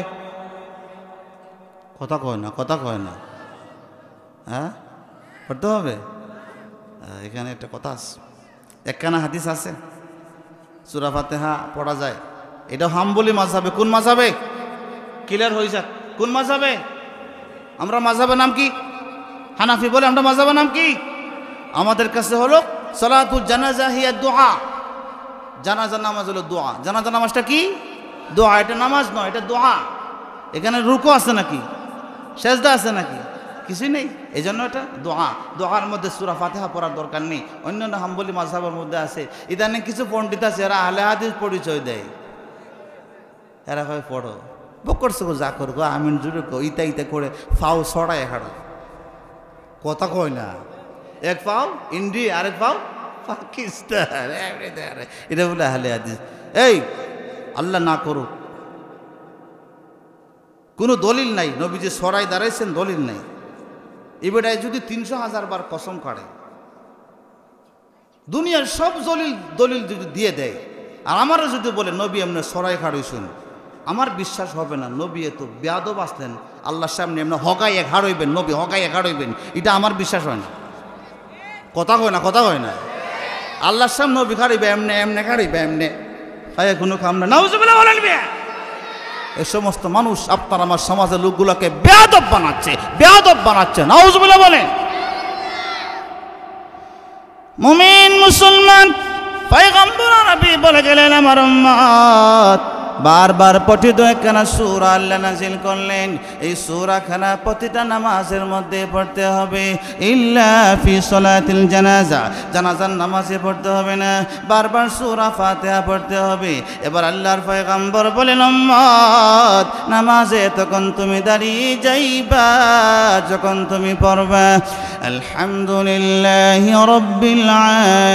[SPEAKER 1] কথা কয় না, কথা কয় না, হ্যাঁ পড়তে হবে। এখানে একটা কথা আছে, একখানা হাদিস আছে, সূরা ফাতিহা পড়া যায়। এটা হাম্বলি মাযহাবে। কোন মাযহাবে? ক্লিয়ার হয়ে যাক, কোন মাযহাবে? আমরা মাযহাবের নাম কি? হানাফি বলে। আমরা মাযহাবের নাম কি? আমাদের কাছে হলো সালাতুল জানাজা হিয়া দুআ। জানাজার নামাজ হলো দোয়া। জানাজার নামাজটা কি? দোয়া। এটা নামাজ নয়, এটা দোয়া। এখানে রুকু আছে নাকি? সেজদা আছে নাকি? কিছুই নেই। এই জন্য এটা দোয়া। দোয়ার মধ্যে সূরা ফাতিহা পড়ার দরকার নেই। অন্যান্য হাম্বলি মাযহাবের মধ্যে আছে। ইদানিং কিছু পণ্ডিত আছে, এরা আহলে হাদিস পরিচয় দেয়। এরা হয় পড়ো, বক করছে গো, যা করবো আমিন জুড়ে গো, ইতা ইতা করে ফাও ছড়ায় হাড়ো। কথা কয় না। এক পাও ইন্ডিয়া, আরেক পাও পাকিস্তান। এটা বলে আহলে হাদিস। এই আল্লাহ না করুক, কোনো দলিল নাই, নবীজি সরাই দাঁড়াইছেন, দলিল নাই। এবারে যদি 300,000 বার কসম কাটে, দুনিয়ার সব দলিল যদি দিয়ে দেয়, আর আমারও যদি বলে নবী এমনি সরাই খাড়ইছেন, আমার বিশ্বাস হবে না। নবী এত বেয়াদব আসলেন, আল্লাহর সামনে এমনি হগাই এক হাড়ইবেন, নবী হগাই এক হাড়ইবেন, এটা আমার বিশ্বাস হয় না। কথা হয় না, কথা হয় না। আল্লাহর সামনে নবী খাড়িবে এমনি, এমনি খাড়িবে এমনি, খাইয়া কোনো খাম না। নাউজুবিল্লাহ বলেন। এই সমস্ত মানুষ আপনার আমার সমাজের লোকগুলোকে বেয়াদব বানাচ্ছে, বেয়াদব বানাচ্ছে। নাউজুবিল্লাহ বলেন। মুমিন মুসলমান পয়গম্বর নবী বলে গেলেন, আমার উম্মত বারবার পঠিত একখানা সূরা আল্লাহ নাজিল করলেন। এই সূরাখানা প্রতিটা নামাজের মধ্যে পড়তে হবে, ইল্লা ফি সলাতিল জানাজা, জানাজার নামাজে পড়তে হবে না। বারবার সূরা ফাতিহা পড়তে হবে। এবার আল্লাহর পয়গম্বর বলেন, উম্মত নামাজে তখন তুমি দাঁড়িয়ে যাইবা যখন তুমি পড়বা আলহামদুলিল্লাহি রাব্বিল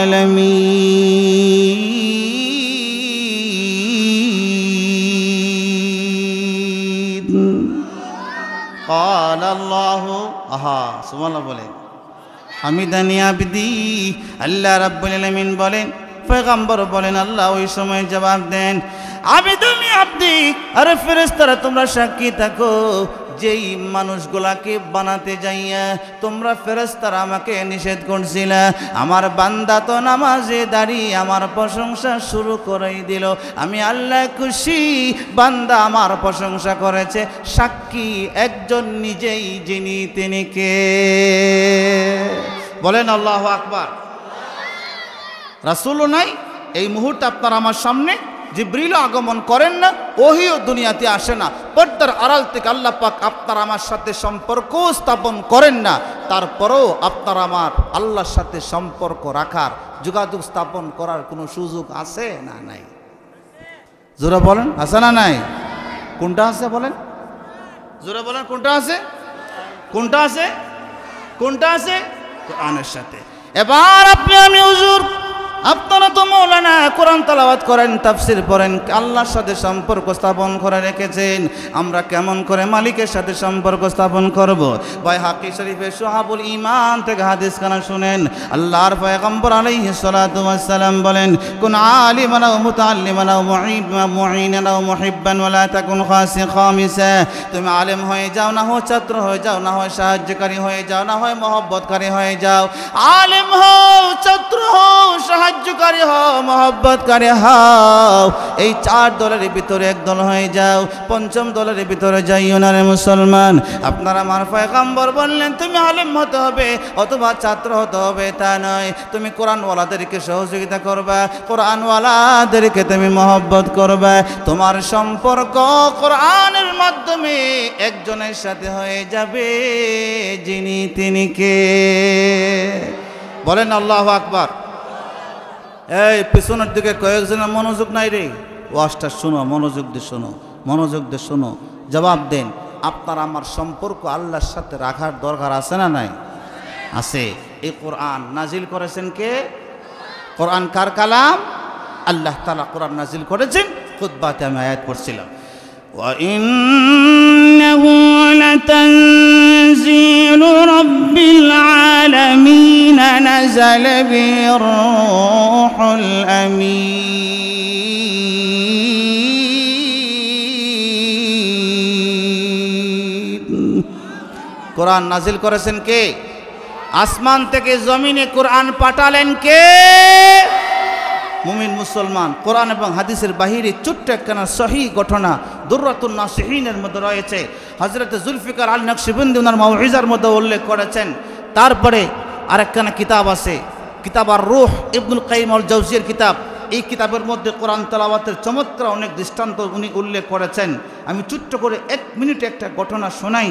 [SPEAKER 1] আলামিন। قال الله সুবহানাল্লাহ বলেন, হামিদানি আবদি, আল্লাহ রাব্বুল আলামিন বলেন, পয়গম্বর বলেন, আল্লাহ ওই সময় জবাব দেন, আবিদুনি আব্দি, আরে ফেরেশতারা তোমরা সাক্ষী থাকো, যেই মানুষগুলাকে বানাতে যাইয়া তোমরা ফেরেশতারা আমাকে নিষেধ করছিলা, আমার বান্দা তো নামাজে দাঁড়িয়ে আমার প্রশংসা শুরু করেই দিল। আমি আল্লাহ খুশি, বান্দা আমার প্রশংসা করেছে, সাক্ষী একজন নিজেই, যিনি তিনি কে? বলেন আল্লাহু আকবার। রাসূলও নাই, এই মুহূর্তে আপনার আমার সামনে জিবরিল আগমন করেন না, ওহিও দুনিয়াতে আসে না, পর্দার আড়াল থেকে আল্লাহ পাক আপনার আমার সাথে সম্পর্ক স্থাপন করেন না, তারপরেও আপনার আমার আল্লাহর সাথে সম্পর্ক রাখার, যোগাযোগ স্থাপন করার কোনো সুযোগ আছে না নাই? জোরে বলেন, আছে না নাই? কোনটা আছে বলেন? জোরে বলেন, কোনটা আছে? কোনটা আছে? কোনটা আছে? কোরআনের সাথে। এবার আপনি আমি হুজুর, আপনারা তো মৌলানা কোরআন তেলাওয়াত করেন, তাফসির পড়েন, আল্লাহর সাথে সম্পর্ক স্থাপন করে রেখেছেন, আমরা কেমন করে মালিকের সাথে সম্পর্ক স্থাপন করব? বাইহাকি শরীফে শুআবুল ঈমান থেকে হাদিস খানা শুনেন, আল্লাহর পয়গম্বর আলাইহিস সালাতু ওয়াস সালাম বলেন, কুন আলিমান ওয়া মুতাআল্লিমান ওয়া মুঈনান ওয়া মুহিব্বান ওয়া লা তাকুন খামিসা। তুমি আলেম হয়ে যাও, না হয় ছাত্র হয়ে যাও, না হয় সাহায্যকারী হয়ে যাও, না হয় মহব্বতকারী হয়ে যাও। আলেম হও, ছাত্র হও, সাহায্যকারী হও, মহব্বতকারী হও, এই চার দলের ভিতরে এক দল হয়ে যাও, পঞ্চম দলের ভিতরে যাইও না রে মুসলমান। আপনারা আমার পয়গম্বর বললেন তুমি আলেম হতে হবে অথবা ছাত্র হতে হবে, তা নয়, তুমি কোরআনওয়ালাদেরকে সহযোগিতা করবা, কোরআনওয়ালাদেরকে তুমি মহব্বত করবা, তোমার সম্পর্ক কোরআনের মাধ্যমে একজনের সাথে হয়ে যাবে, যিনি তিনি কে? বলেন আল্লাহু আকবার। এই পিছনের দিকে কয়েকজনের মনোযোগ নাই রে, ওয়াজটা শোনো, মনোযোগ দিয়ে শোনো, মনোযোগ দিয়ে শোনো, জবাব দেন। আপনার আমার সম্পর্ক আল্লাহর সাথে রাখার দরকার আছে না নাই? আছে। এই কোরআন নাজিল করেছেন কে? কোরআন কার কালাম? আল্লাহ তাআলা কোরআন নাজিল করেছেন। খুতবাতে আমি আয়াত পড়ছিলাম, وَإِنَّهُ لَتَنزِيلُ رَبِّ الْعَالَمِينَ نَزَلَ بِهِ الرُّوحُ الْأَمِينُ। কোরআন নাজিল করেছেন কে? আসমান থেকে জমিনে কোরআন পাঠালেন কে? মুমিন মুসলমান, কোরআন এবং হাদিসের বাহিরে ছোট্ট একখানা সহিহ ঘটনা দুররাতুন নাসিহিনের মধ্যে রয়েছে। হযরত জুলফিকার আল নকশবন্দি ওনার মাউইজার মধ্যে উল্লেখ করেছেন। তারপরে আরেকখানা কিতাব আছে, কিতাব আর রূহ, ইবনুল কাইয়িম আল জাওজিয়ার কিতাব। এই কিতাবের মধ্যে কোরআন তেলাওয়াতের চমৎকার অনেক দৃষ্টান্ত উনি উল্লেখ করেছেন। আমি ছোট্ট করে 1 মিনিটে একটা ঘটনা শোনাই।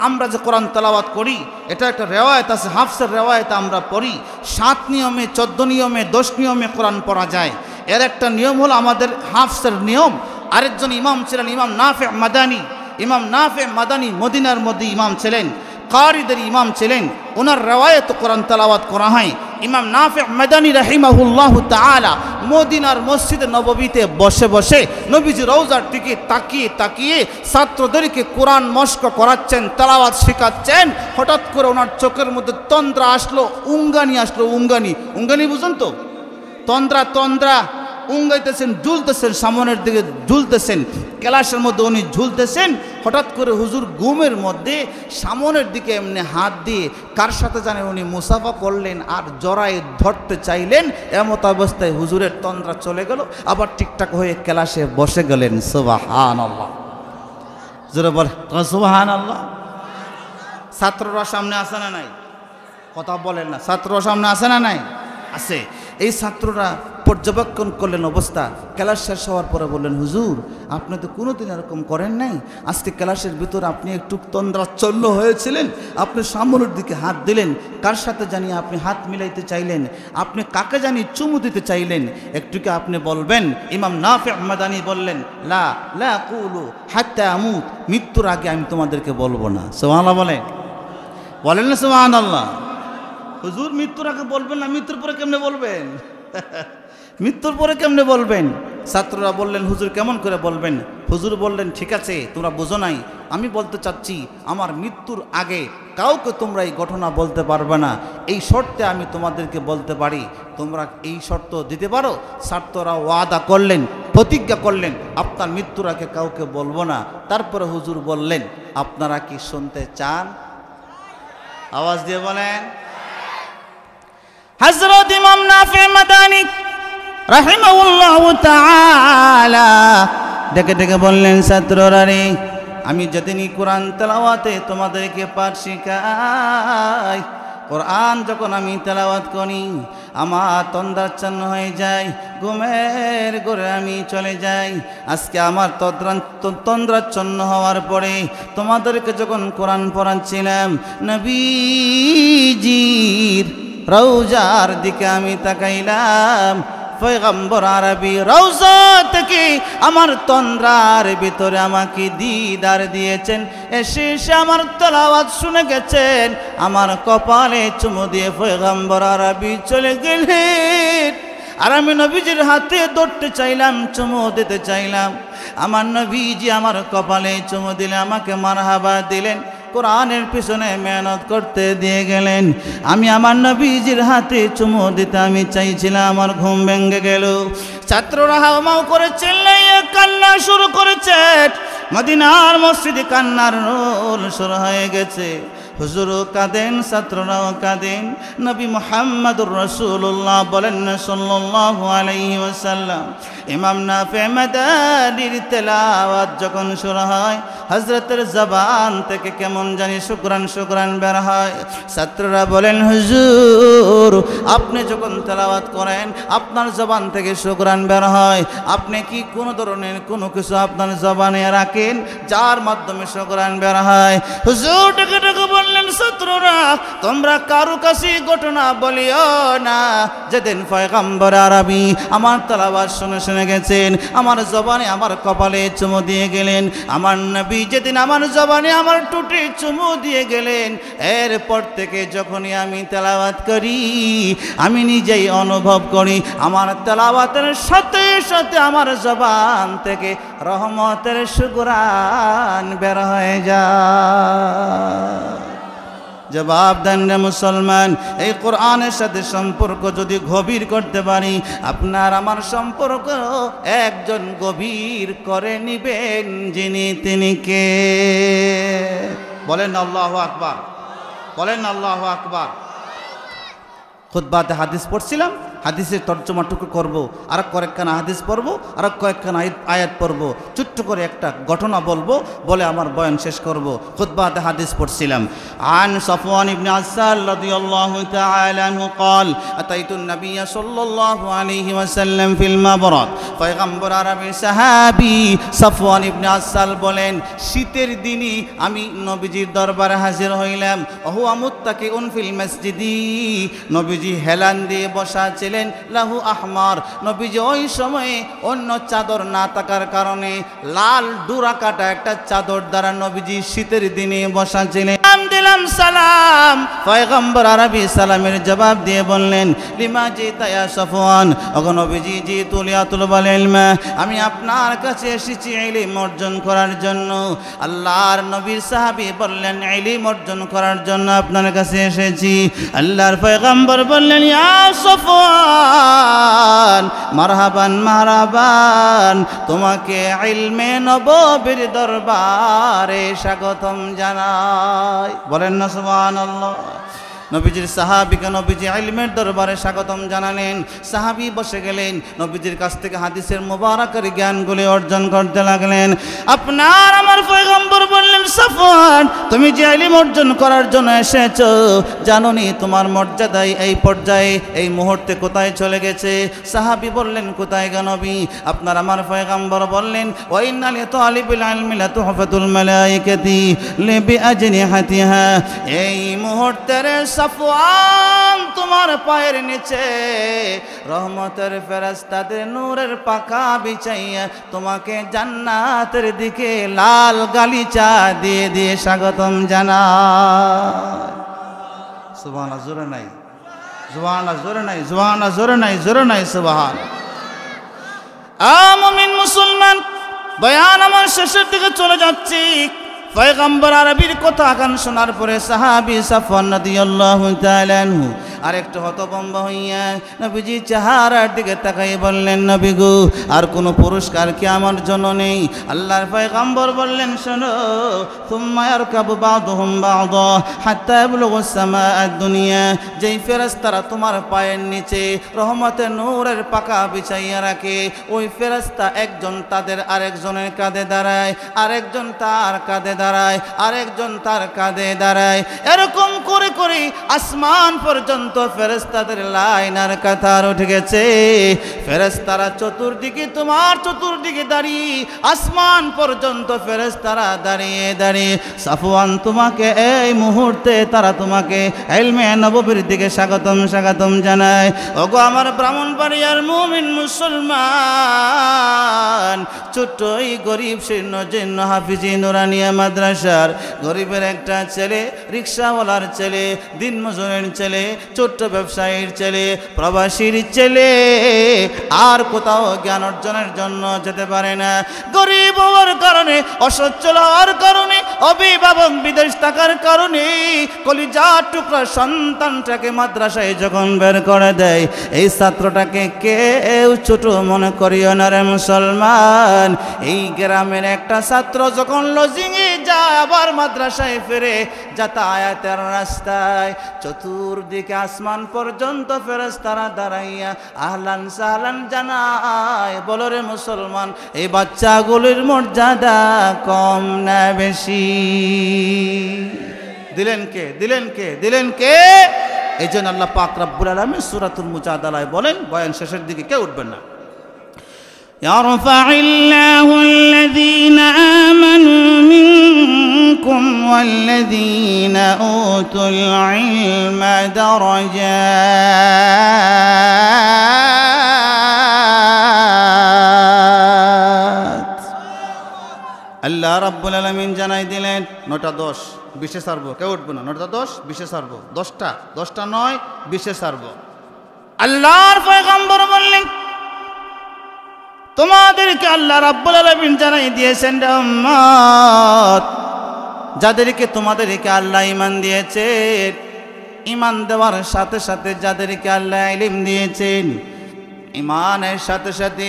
[SPEAKER 1] আমরা যে কোরআন তেলাওয়াত করি, এটা একটা রেওয়ায়েত আছে, হাফসের রেওয়ায়েত আমরা পড়ি। 7 নিয়মে, 14 নিয়মে, 10 নিয়মে কোরআন পড়া যায়। এর একটা নিয়ম হলো আমাদের হাফসের নিয়ম। আরেকজন ইমাম ছিলেন ইমাম নাফে মাদানী। ইমাম নাফে মাদানী মদিনার মধ্যে ইমাম ছিলেন, কারিদের ইমাম ছিলেন। ওনার রেওয়ায়েত কোরআন তেলাওয়াত করা হয়। ইমাম নাফে মাদানী রাহিমাহুল্লাহু তাআলা মদিনার মসজিদে নববীতে বসে বসে নবীজি রওজার দিকে তাকিয়ে তাকিয়ে ছাত্রদেরকে কোরআন মশক করাচ্ছেন, তেলাওয়াত শেখাচ্ছেন। হঠাৎ করে ওনার চোখের মধ্যে তন্দ্রা আসলো, উঙ্গানি আসলো। উঙ্গানি বুঝুন তো? তন্দ্রা উঙ্গাইতেছেন, ঝুলতেছেন, সামনের দিকে ঝুলতেছেন, ক্লাসের মধ্যে উনি ঝুলতেছেন। হঠাৎ করে হুজুর ঘুমের মধ্যে সামনের দিকে এমনি হাত দিয়ে কার সাথে জানেন উনি মুসাফা করলেন আর জড়ায় ধরতে চাইলেন। এমত অবস্থায় হুজুরের তন্দ্রা চলে গেল, আবার ঠিকঠাক হয়ে ক্লাসে বসে গেলেন। সুবহানাল্লাহ, জোরে বল সুবহানাল্লাহ। ছাত্ররা সামনে আসে না নাই? কথা বলেন না। ছাত্ররা সামনে আসে না নাই? আছে। এই ছাত্ররা পর্যবেক্ষণ করলেন অবস্থা। ক্লাস শেষ হওয়ার পরে বললেন, হুজুর আপনি তো কোনোদিন এরকম করেন নাই, আজকে ক্লাসের ভিতরে আপনি একটু তন্দ্রাচ্ছন্ন হয়েছিলেন, আপনি সামনের দিকে হাত দিলেন, কার সাথে জানি আপনি হাত মিলাইতে চাইলেন, আপনি কাকে জানি চুমু দিতে চাইলেন, একটুকে আপনি বলবেন? ইমাম নাফি মাদানী বললেন, লা লা কুলু হাত্তা আমুত, মৃত্যুর আগে আমি তোমাদেরকে বলবো না। সুবহানাল্লাহ বলেন না সুবহানাল্লাহ। হুজুর মৃত্যুর আগে বলবেন না, মৃত্যুর পরে কেমনে বলবেন? মৃত্যুর পরে কেমনে বলবেন? ছাত্ররা বললেন, হুজুর কেমন করে বলবেন? হুজুর বললেন, ঠিক আছে তোমরা বুঝো নাই, আমি বলতে চাচ্ছি আমার মৃত্যুর আগে কাউকে তোমরা এই ঘটনা বলতে পারবে না, এই শর্তে আমি তোমাদেরকে বলতে পারি, তোমরা এই শর্ত দিতে পারো? ছাত্ররা ওয়াদা করলেন, প্রতিজ্ঞা করলেন, আপনার মৃত্যুর আগে কাউকে বলবো না। তারপরে হুজুর বললেন, আপনারা কি শুনতে চান? আওয়াজ দিয়ে বলেন। হযরত ইমাম নাফি মাদানী রাহিমাহুল্লাহু তাআলা ডেকে ডেকে বললেন, ছাত্ররা রে, আমি যেদিনই কোরআন তেলাওয়াতে তোমাদেরকে পাঠ শিখাই, কোরআন যখন আমি তেলাওয়াত করি আমার তন্দ্রাচ্ছন্ন হয়ে যায়, ঘুমের ঘরে আমি চলে যাই। আজকে আমার তন্দ্রাচ্ছন্ন হওয়ার পরে তোমাদেরকে যখন কোরআন পড়াচ্ছিলাম, নবীজির রওজার দিকে আমি তাকাইলাম, পয়গম্বর আরবি রওজা থেকে আমার তন্দ্রার ভিতরে আমাকে দিদার দিয়েছেন, এসে আমার তেলাওয়াত শুনে গেছেন, আমার কপালে চুমু দিয়ে পয়গম্বর আরবি চলে গেলেন। আর আমি নবীজির হাতে ধরতে চাইলাম, চুমু দিতে চাইলাম, আমার নবীজি আমার কপালে চুমু দিলে আমাকে মারহাবা দিলেন, কোরআনের পিছনে মেহনত করতে দিয়ে গেলেন। আমি আমার নবীজির হাতে চুমু দিতে আমি চাইছিলাম, আমার ঘুম ভেঙে গেল। ছাত্ররা হাওমাও করে চিল্লাইয়া কান্না শুরু করেছে, মদিনার মসজিদে কান্নার রোল শুরু হয়ে গেছে। হুজুরও কাঁদেন, ছাত্ররাও কাঁদেন। নবী মুহাম্মদুর রাসূলুল্লাহ বলেন না সাল্লাল্লাহু আলাইহি ওয়াসাল্লাম, ইমাম নাফি মাদানীর তেলাওয়াত যখন শুরু হয়, হযরতের জবান থেকে কেমন জানি শুকরান শুকরান বের হয়। ছাত্ররা বলেন, হুজুর আপনি যখন তেলাওয়াত করেন আপনার জবান থেকে শুকরান বের হয়, আপনি কি কোনো ধরনের কোনো কিছু আপনার জবানে রাখেন যার মাধ্যমে শুকরান বের হয়? হুজুর ডেকে ডেকে বললেন, ছাত্ররা তোমরা কারো কাছে ঘটনা বলিও না, যেদিন পয়গম্বর আরবি আমার তেলাওয়াত শুনে শুনে গেছেন, আমার জবানে আমার কপালে চুমু দিয়ে গেলেন, আমার নবী যেদিন আমার জবানে আমার টুটে চুমু দিয়ে গেলেন, এরপর থেকে যখনই আমি তেলাওয়াত করি আমি নিজেই অনুভব করি আমার তেলাওয়াতের সাথে সাথে আমার জবান থেকে রহমতের শুকরান বের হয়ে যায়। জবাব দেন রে মুসলমান, এই কোরআনের সাথে সম্পর্ক যদি গভীর করতে পারি, আপনার আমার সম্পর্ক একজন গভীর করে নিবেন, যিনি তিনি কে? বলেন আল্লাহু আকবার, বলেন আল্লাহু আকবার। খুতবাতে হাদিস পড়ছিলাম, হাদিসের তর্জমাটুকু করব, আর কয়েকখানা হাদিস পড়বো, আর কয়েকখানা আয়াত পড়বো, ছোট্ট করে একটা ঘটনা বলবো, বলে আমার বয়ান শেষ করব। খুতবাতে হাদিস পড়ছিলাম। আন সাফওয়ান ইবনে আসাল রাদিয়াল্লাহু তাআলা আনহু قال اتيت النبي صلى الله عليه وسلم في المبرد, পয়গম্বর আরবি সাহাবী সাফওয়ান ইবনে আসাল বলেন, শীতের দিনে আমি নবীজির দরবারে হাজির হইলাম। হুয়া মুত্তাকিউন ফিল মসজিদি, নবীজি হেলান দিয়ে বসা ছিলেন। লাহু আহমার, নবীজি ওই সময়ে অন্য চাদর না থাকার কারণে লাল ডুরা কাটা একটা চাদর দ্বারা নবীজি শীতের দিনে বসা ছিলেন। দিলাম সালাম, পয়গম্বর আরবি সালামের জবাব দিয়ে বললেন, লিমা জিতা ইয়া সাফওয়ান, ওগো নবীজি জি তুলিয়াতুল ইলমা, আমি আপনার কাছে এসেছি ইলম অর্জন করার জন্য। আল্লাহর নবীর সাহাবী বললেন, ইলম অর্জন করার জন্য আপনার কাছে এসেছি। আল্লাহর পয়গম্বর বললেন, ইয়া সাফওয়ান মারহাবান মারহাবান, তোমাকে ইলমে নববীর দরবারে স্বাগতম জানাই। বলেন না সুবহানাল্লাহ। নবীজির সাহাবীকে নবীজি ইলমের দরবারে স্বাগতম জানালেন। সাহাবী বসে গেলেন, নবীজির কাছ থেকে হাদিসের মুবারাকের জ্ঞানগুলি অর্জন করতে লাগলেন। আপনার আমার পয়গম্বর বললেন, সাফওয়ান, তুমি যে ইলম অর্জন করার জন্য এসেছো, জানোনি তোমার মর্যাদাই এই পর্যায়ে এই মুহূর্তে কোথায় চলে গেছে? সাহাবী বললেন, কোথায় গো নবী? আপনার আমার পয়গম্বর বললেন, ওয়া ইন্না লিতালিবিল ইলমি লাতুহফাতুল মালাইকাতি লিবিআজনিহাতিহা। এই মুহূর্তের সাফওয়ান, তোমার পায়ের নিচে রহমতের ফেরেশতাদের নূরের পাখা বিছাইয়া তোমাকে জান্নাতের দিকে লাল গালিচা দিয়ে দিয়ে স্বাগতম জানায়। সুবহানাল্লাহ, জোরে নাই, সুবহানাল্লাহ, জোরে নাই, সুবহানাল্লাহ, জোরে নাই, জোরে নাই, সুবহানাল্লাহ। মুমিন মুসলমান, বয়ান আমার শেষের দিকে চলে যাচ্ছি। পয়গম্বর আরবির কথা গান শোনার পরে সাহাবী সাফওয়ান রাদিয়াল্লাহু তাআলা আনহু আরেকটু হতভম্ব হইয়া নবীজি চেহারার দিকে তাকাই বললেন, নবী গো, আর কোনো পুরস্কার কি আমার জন্য নেই? আল্লাহর পয়গম্বর বললেন, শোনো, সুম্মা ইয়ারকাবু বা'দুহুম বা'দা হাত্তা ইয়াবলুগুস সামাআদ দুনিয়া। যেই ফেরেশতারা তোমার পায়ের নিচে রহমতের নূরের পাখা বিছাইয়া রাখে, ওই ফেরেশতা একজন তাদের আরেকজনের কাঁধে দাঁড়ায়, আরেকজন তার কাঁধে দাঁড়ায়, আরেকজন তার কাঁধে দাঁড়ায়। এরকম করে করে আসমান পর্যন্ত ফেরেশতাদের লাইন আর কাতার উঠে গেছে। ফেরেশতারা চতুর্দিকে, তোমার চতুর্দিকে দাঁড়িয়ে, আসমান পর্যন্ত ফেরেশতারা দাঁড়িয়ে দাঁড়িয়ে সাফওয়ান, তোমাকে এই মুহূর্তে তারা তোমাকে ইলমে নববীর দিকে স্বাগতম স্বাগতম জানায়। ওগো আমার ব্রাহ্মণবাড়িয়ার মুমিন মুসলমান, ছোট্ট এই গরিব শীর্ণ জীর্ণ হাফিজি নুরানিয়া মাদ্রাসার গরিবের একটা ছেলে, রিক্সাওয়ালার ছেলে, দিনমজুরের ছেলে, ছোট্ট ব্যবসায়ীর ছেলে, প্রবাসীর ছেলে, আর কোথাও জ্ঞান অর্জনের জন্য যেতে পারে না। গরিব হওয়ার কারণে, অসচ্ছল হওয়ার কারণে, অভিভাবক বিদেশ থাকার কারণে কলিজার টুকরা সন্তানটাকে মাদ্রাসায় যখন বের করে দেয়, এই ছাত্রটাকে কেউ ছোট মনে করিও না রে মুসলমান। এই গ্রামের একটা ছাত্র যখন লজিংয়ে যায়, আবার মাদ্রাসায় ফিরে, যাতায়াতের রাস্তায় চতুর্দিকে আসমান পর্যন্ত ফেরেশতারা দাঁড়াইয়া আহলান সাহলান জানায়। বলো রে মুসলমান, এই বাচ্চাগুলির মর্যাদা কম না বেশি? দিলেন কে? দিলেন কে? দিলেন কে? এই জন্য আল্লাহ পাক রব্বুল আলামিন সূরাতুল মুজাদালায় বলেন, বয়ান শেষের দিকে কেউ উঠবেন না, يرفع الله الذين آمنوا منكم والذين أوتوا العلم درجات। আল্লাহ রাব্বুল আলামিন জানাই দিলেন, 9:10 20-এ ছাড়বো, কেউ উঠবো না। 9:10 20-এ ছাড়বো, 10টা নয় 20-এ ছাড়বো। আল্লাহর পয়গম্বর বললেন, তোমাদেরকে আল্লাহ রাব্বুল আলামিন জানাই দিয়েছেন রে উম্মত, যাদেরকে তোমাদেরকে আল্লাহ ঈমান দিয়েছেন, ঈমান দেওয়ার সাথে সাথে যাদেরকে আল্লাহ ইলম দিয়েছেন, ঈমানের সাথে সাথে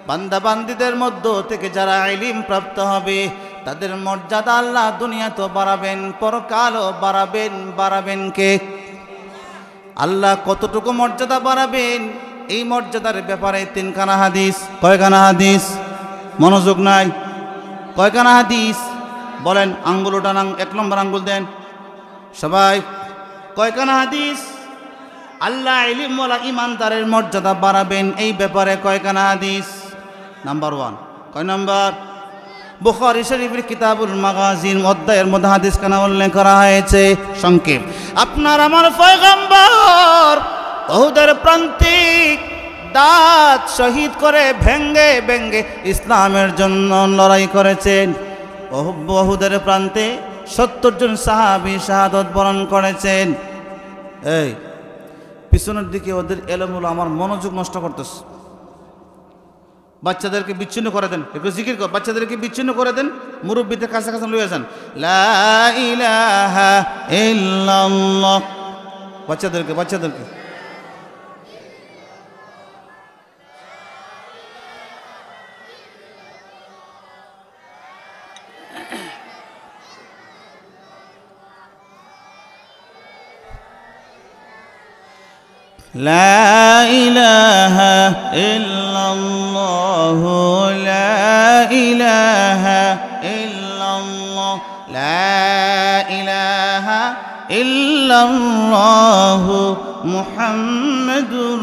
[SPEAKER 1] বান্দা বান্দীদের মধ্য থেকে যারা ইলম প্রাপ্ত হবে, তাদের মর্যাদা আল্লাহ দুনিয়াতেও বাড়াবেন, পরকালও বাড়াবেন। বাড়াবেন কে? আল্লাহ। কতটুকু মর্যাদা বাড়াবেন? এই মর্যাদার ব্যাপারে 3খানা হাদিস। কয়খানা হাদিস? মনোযোগ নাই। কয়খানা হাদিস বলেন? আঙ্গুল ওঠান, 1 নম্বর আঙ্গুল দেন সবাই। কয়খানা হাদিস? আল্লাহ ইলমওয়ালা ইমানদারের মর্যাদা বাড়াবেন, এই ব্যাপারে কয়খানা হাদিস? নাম্বার 1। কয় নম্বর? বুখারী শরীফের কিতাবুল মাগাজিন অধ্যায়ের মধ্যে হাদিস খানা উল্লেখ করা হয়েছে। সংক্ষেপ, আপনার আমার পয়গম্বর উহুদের প্রান্তিক দাঁত শহীদ করে ভেঙ্গে ভেঙ্গে ইসলামের জন্য লড়াই করেছেন। উহুদের প্রান্তে 70 জন সাহাবী শাহাদত বরণ করেছেন। এই পিছনের দিকে ওদের এলোমেলো আমার মনোযোগ নষ্ট করতেছে। বাচ্চাদেরকে বিচ্ছিন্ন করে দেন, একটু জিকির কর, বাচ্চাদেরকে বিচ্ছিন্ন করে দেন, মুরব্বীদের কাছাকাছি লইয়া যান। লা ইলাহা ইল্লাল্লাহ। বাচ্চাদেরকে লা ইলাহা ইল্লাল্লাহ লা ইলাহা ইল্লাল্লাহ লা ইলাহা ইল্লাল্লাহ মুহাম্মাদুর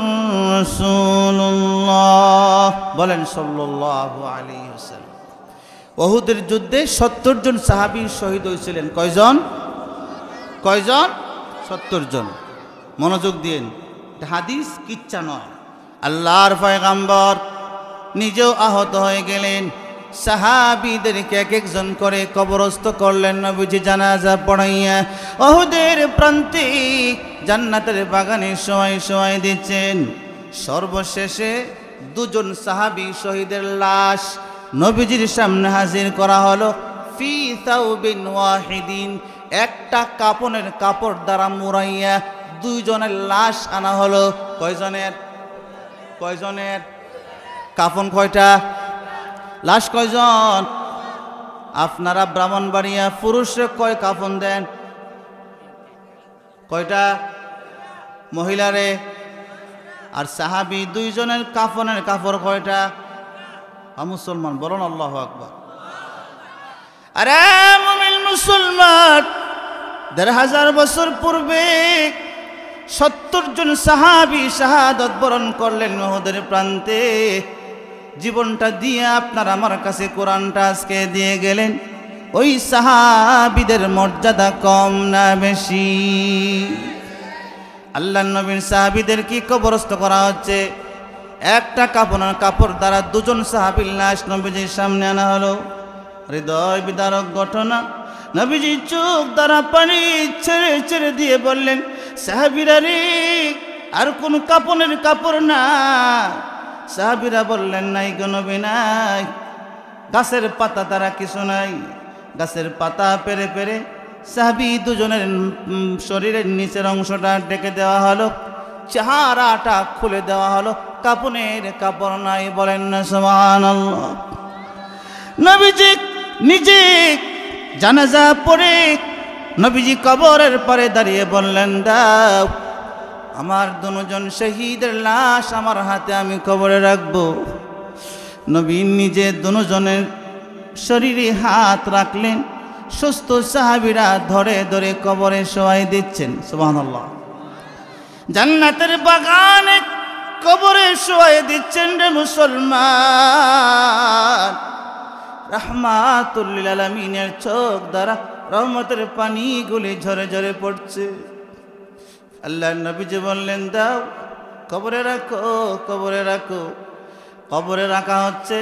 [SPEAKER 1] রাসূলুল্লাহ। বলেন সাল্লাল্লাহু আলাইহি ওয়াসাল্লাম। উহুদের যুদ্ধে 70 জন সাহাবী শহীদ হয়েছিলেন। কয়জন? 70 জন। মনোযোগ দিন, হাদিস কিচ্ছা নয়। আল্লাহর পয়গম্বর নিজেও আহত হয়ে গেলেন। সাহাবীদেরকে এক একজন করে কবরস্থ করলেন নবীজি জানাজা পড়াইয়া। উহুদের প্রান্তে জান্নাতের বাগানে শোয়াই দিচ্ছেন। সর্বশেষে 2 জন সাহাবী শহীদের লাশ নবীজির সামনে হাজির করা হলো। ফি তাওবিন ওয়াহিদিন, একটা কাপনের কাপড় দ্বারা মুড়াইয়া 2 জনের লাশ আনা হলো। কয়জনের? কাফন কয়টা? লাশ কয়জন? আপনারা ব্রাহ্মণবাড়িয়া পুরুষে কয় কাফন দেন? কয়টা? মহিলারে? আর সাহাবী 2 জনের কাফনের কাপড় কয়টা? মুসলমান বলুন আল্লাহু আকবার। আরে মুমিন মুসলমান, 1500 বছর পূর্বে 70 জন সাহাবী শাহাদাত বরণ করলেন উহুদের প্রান্তে। জীবনটা দিয়ে আপনার আমার কাছে কোরআনটা আজকে দিয়ে গেলেন। ওই সাহাবীদের মর্যাদা কম না বেশি? আল্লাহর নবীর সাহাবীদের কি কবরস্থ করা হচ্ছে? একটা কাপনের কাপড় দ্বারা 2 জন সাহাবীর লাশ নবীজির সামনে আনা হলো। হৃদয় বিদারক ঘটনা। নবীজি চোখ দ্বারা পানি ছেড়ে ছেড়ে দিয়ে বললেন, সাহাবীরা রে, আর কোন কাপনের কাপড় না? সাহাবীরা বললেন, নাই গো নবী নাই। গাছের পাতা দ্বারা কিছু নাই। গাছের পাতা পেরে পেরে সাহাবী 2 জনের শরীরের নিচের অংশটা ঢেকে দেওয়া হলো, চেহারাটা খুলে দেওয়া হলো, কাপনের কাপড় নাই। বলেন না সুবহানাল্লাহ। নবীজি নিজে জানাজা পড়ে নবীজি কবরের পারে দাঁড়িয়ে বললেন, দাও আমার 2 জন শহীদের লাশ আমার হাতে, আমি কবরে রাখবো। নবী নিজে 2 জনের শরীরে হাত রাখলেন। সুস্থ সাহাবীরা ধরে ধরে কবরে শোয়াই দিচ্ছেন। সুবহানাল্লাহ। জান্নাতের বাগানে কবরে শোয়াই দিচ্ছেন রে মুসলমান। রাহমাতুল লিল আলামিনের চোখ দ্বারা রহমতের পানিগুলি ঝরে ঝরে পড়ছে। আল্লাহর নবীজি বললেন, দাও কবরে রাখো, কবরে রাখো। কবরে রাখা হচ্ছে।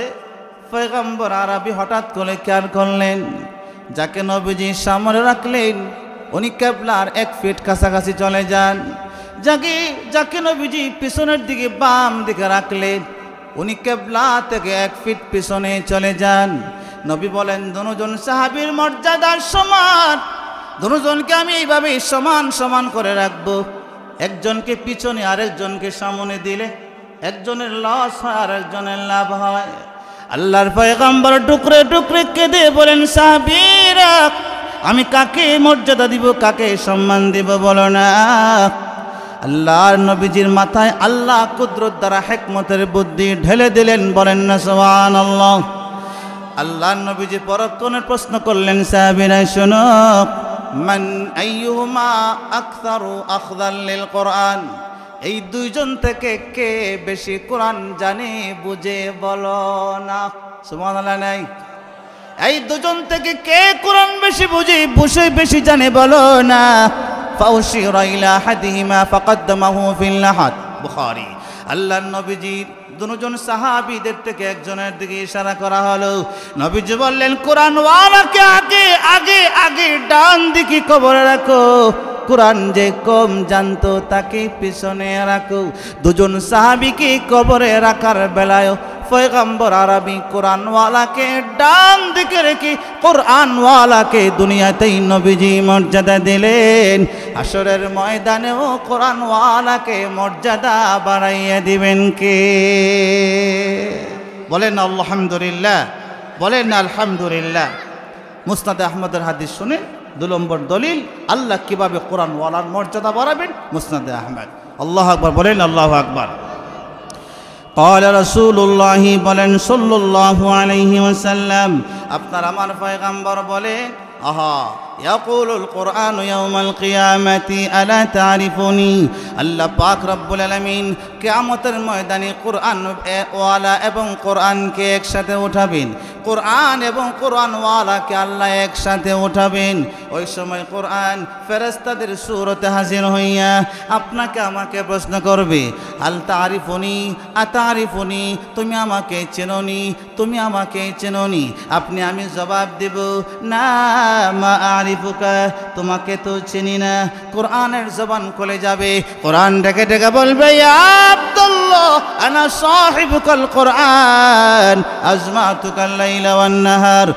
[SPEAKER 1] পয়গম্বর আরবি হঠাৎ করে খেয়াল করলেন, যাকে নবীজি সামনে রাখলেন উনি কিবলার 1 ফিট কাছাকাছি চলে যান। যাকে নবীজি পিছনের দিকে বাম দিকে রাখলেন উনি কিবলা থেকে 1 ফিট পিছনে চলে যান। নবী বলেন, 2 জন সাহাবীর মর্যাদার সমান, 2 জনকে আমি এইভাবে সমান সমান করে রাখবো। একজনকে পিছনে আরেকজনকে সামনে দিলে একজনের লস হয় আর একজনের লাভ হয়। আল্লাহর পয়গম্বর টুকরে টুকরে কেঁদে বলেন, সাহাবীরা আমি কাকে মর্যাদা দিব, কাকে সম্মান দিব বলো না। আল্লাহর নবীজির মাথায় আল্লাহ কুদরত দ্বারা হিকমতের বুদ্ধি ঢেলে দিলেন। বলেন না সুবহানাল্লাহ। আল্লাহর নবীজি পরক্ষণে প্রশ্ন করলেন, সাহাবীরা শোনো, মান আইয়ুহুমা আকসারু আখযাল লিল কোরআন, এই 2 জন থেকে কে বেশি কোরআন জানে বুঝে বলো না। সুবহানাল্লাহ নাই? এই 2 জন থেকে কে কোরআন বেশি বুঝে বেশি জানে বলো না। ফাউশিরা ইলা হাদিহিমা ফাকাদ্দামাহু ফিল লাহাদ, বুখারী। আল্লাহর নবীজি 2 জন সাহাবীদের থেকে একজনের দিকে ইশারা করা হলো। নবীজি বললেন, কোরআন ওয়ালাকে আগে আগে আগে ডান দিকে কবরে রাখো, কোরআন যে কম জানতো তাকে পিছনে রাখো। 2 জন সাহাবীকে কবরে রাখার বেলায় পয়গম্বর আরবি কোরআনওয়ালাকে ডান দিকে রেখে কোরআনওয়ালাকে দুনিয়াতেই নবীজি মর্যাদা দিলেন। হাসরের ময়দানেও কোরআনওয়ালাকে মর্যাদা বাড়াইয়া দিবেন কে? বলেন আলহামদুলিল্লাহ, বলেন আলহামদুলিল্লাহ। মুসনাদে আহমদের হাদিস শুনে 2 নম্বর দলিল আল্লাহ কিভাবে কোরআনওয়ালার মর্যাদা বাড়াবেন। মুসনাদে আহমদ আল্লাহু আকবার বলেন, আল্লাহু আকবার। قال رسول الله বলেন সাল্লাল্লাহু আলাইহি ওয়াসাল্লাম, আপনার আমার পয়গম্বর বলেন, আহা ইয়াকুলুল কুরআনু ইয়াউমাল কিয়ামাতি আলা তারিফুনি। আল্লাহ পাক রব্বুল আলামিন কিয়ামতের ময়দানে কুরআন ওয়ালা এবং কোরআনকে একসাথে উঠাবেন, কোরআন এবং কোরআন ওয়ালাকে আল্লাহ একসাথে উঠাবেন। ওই সময় কোরআন ফেরেশতাদের সূরতে হাজির হইয়া আপনাকে আমাকে প্রশ্ন করবে, আল তারিফুনি আতারিফুনি, তুমি আমাকে চেনোনি, তুমি আমাকে চেনোনি। আমি জবাব দেব, না মা আরিফুকা, তোমাকে তো চিনি না। কোরআনের জবান খুলে যাবে, কোরআন ডেকে ডেকে বলবে, ইয়া আব্দুল্লাহ আনা সাহিবুকাল কোরআন আজমাতুকাল লাইলা ওয়ান নাহার।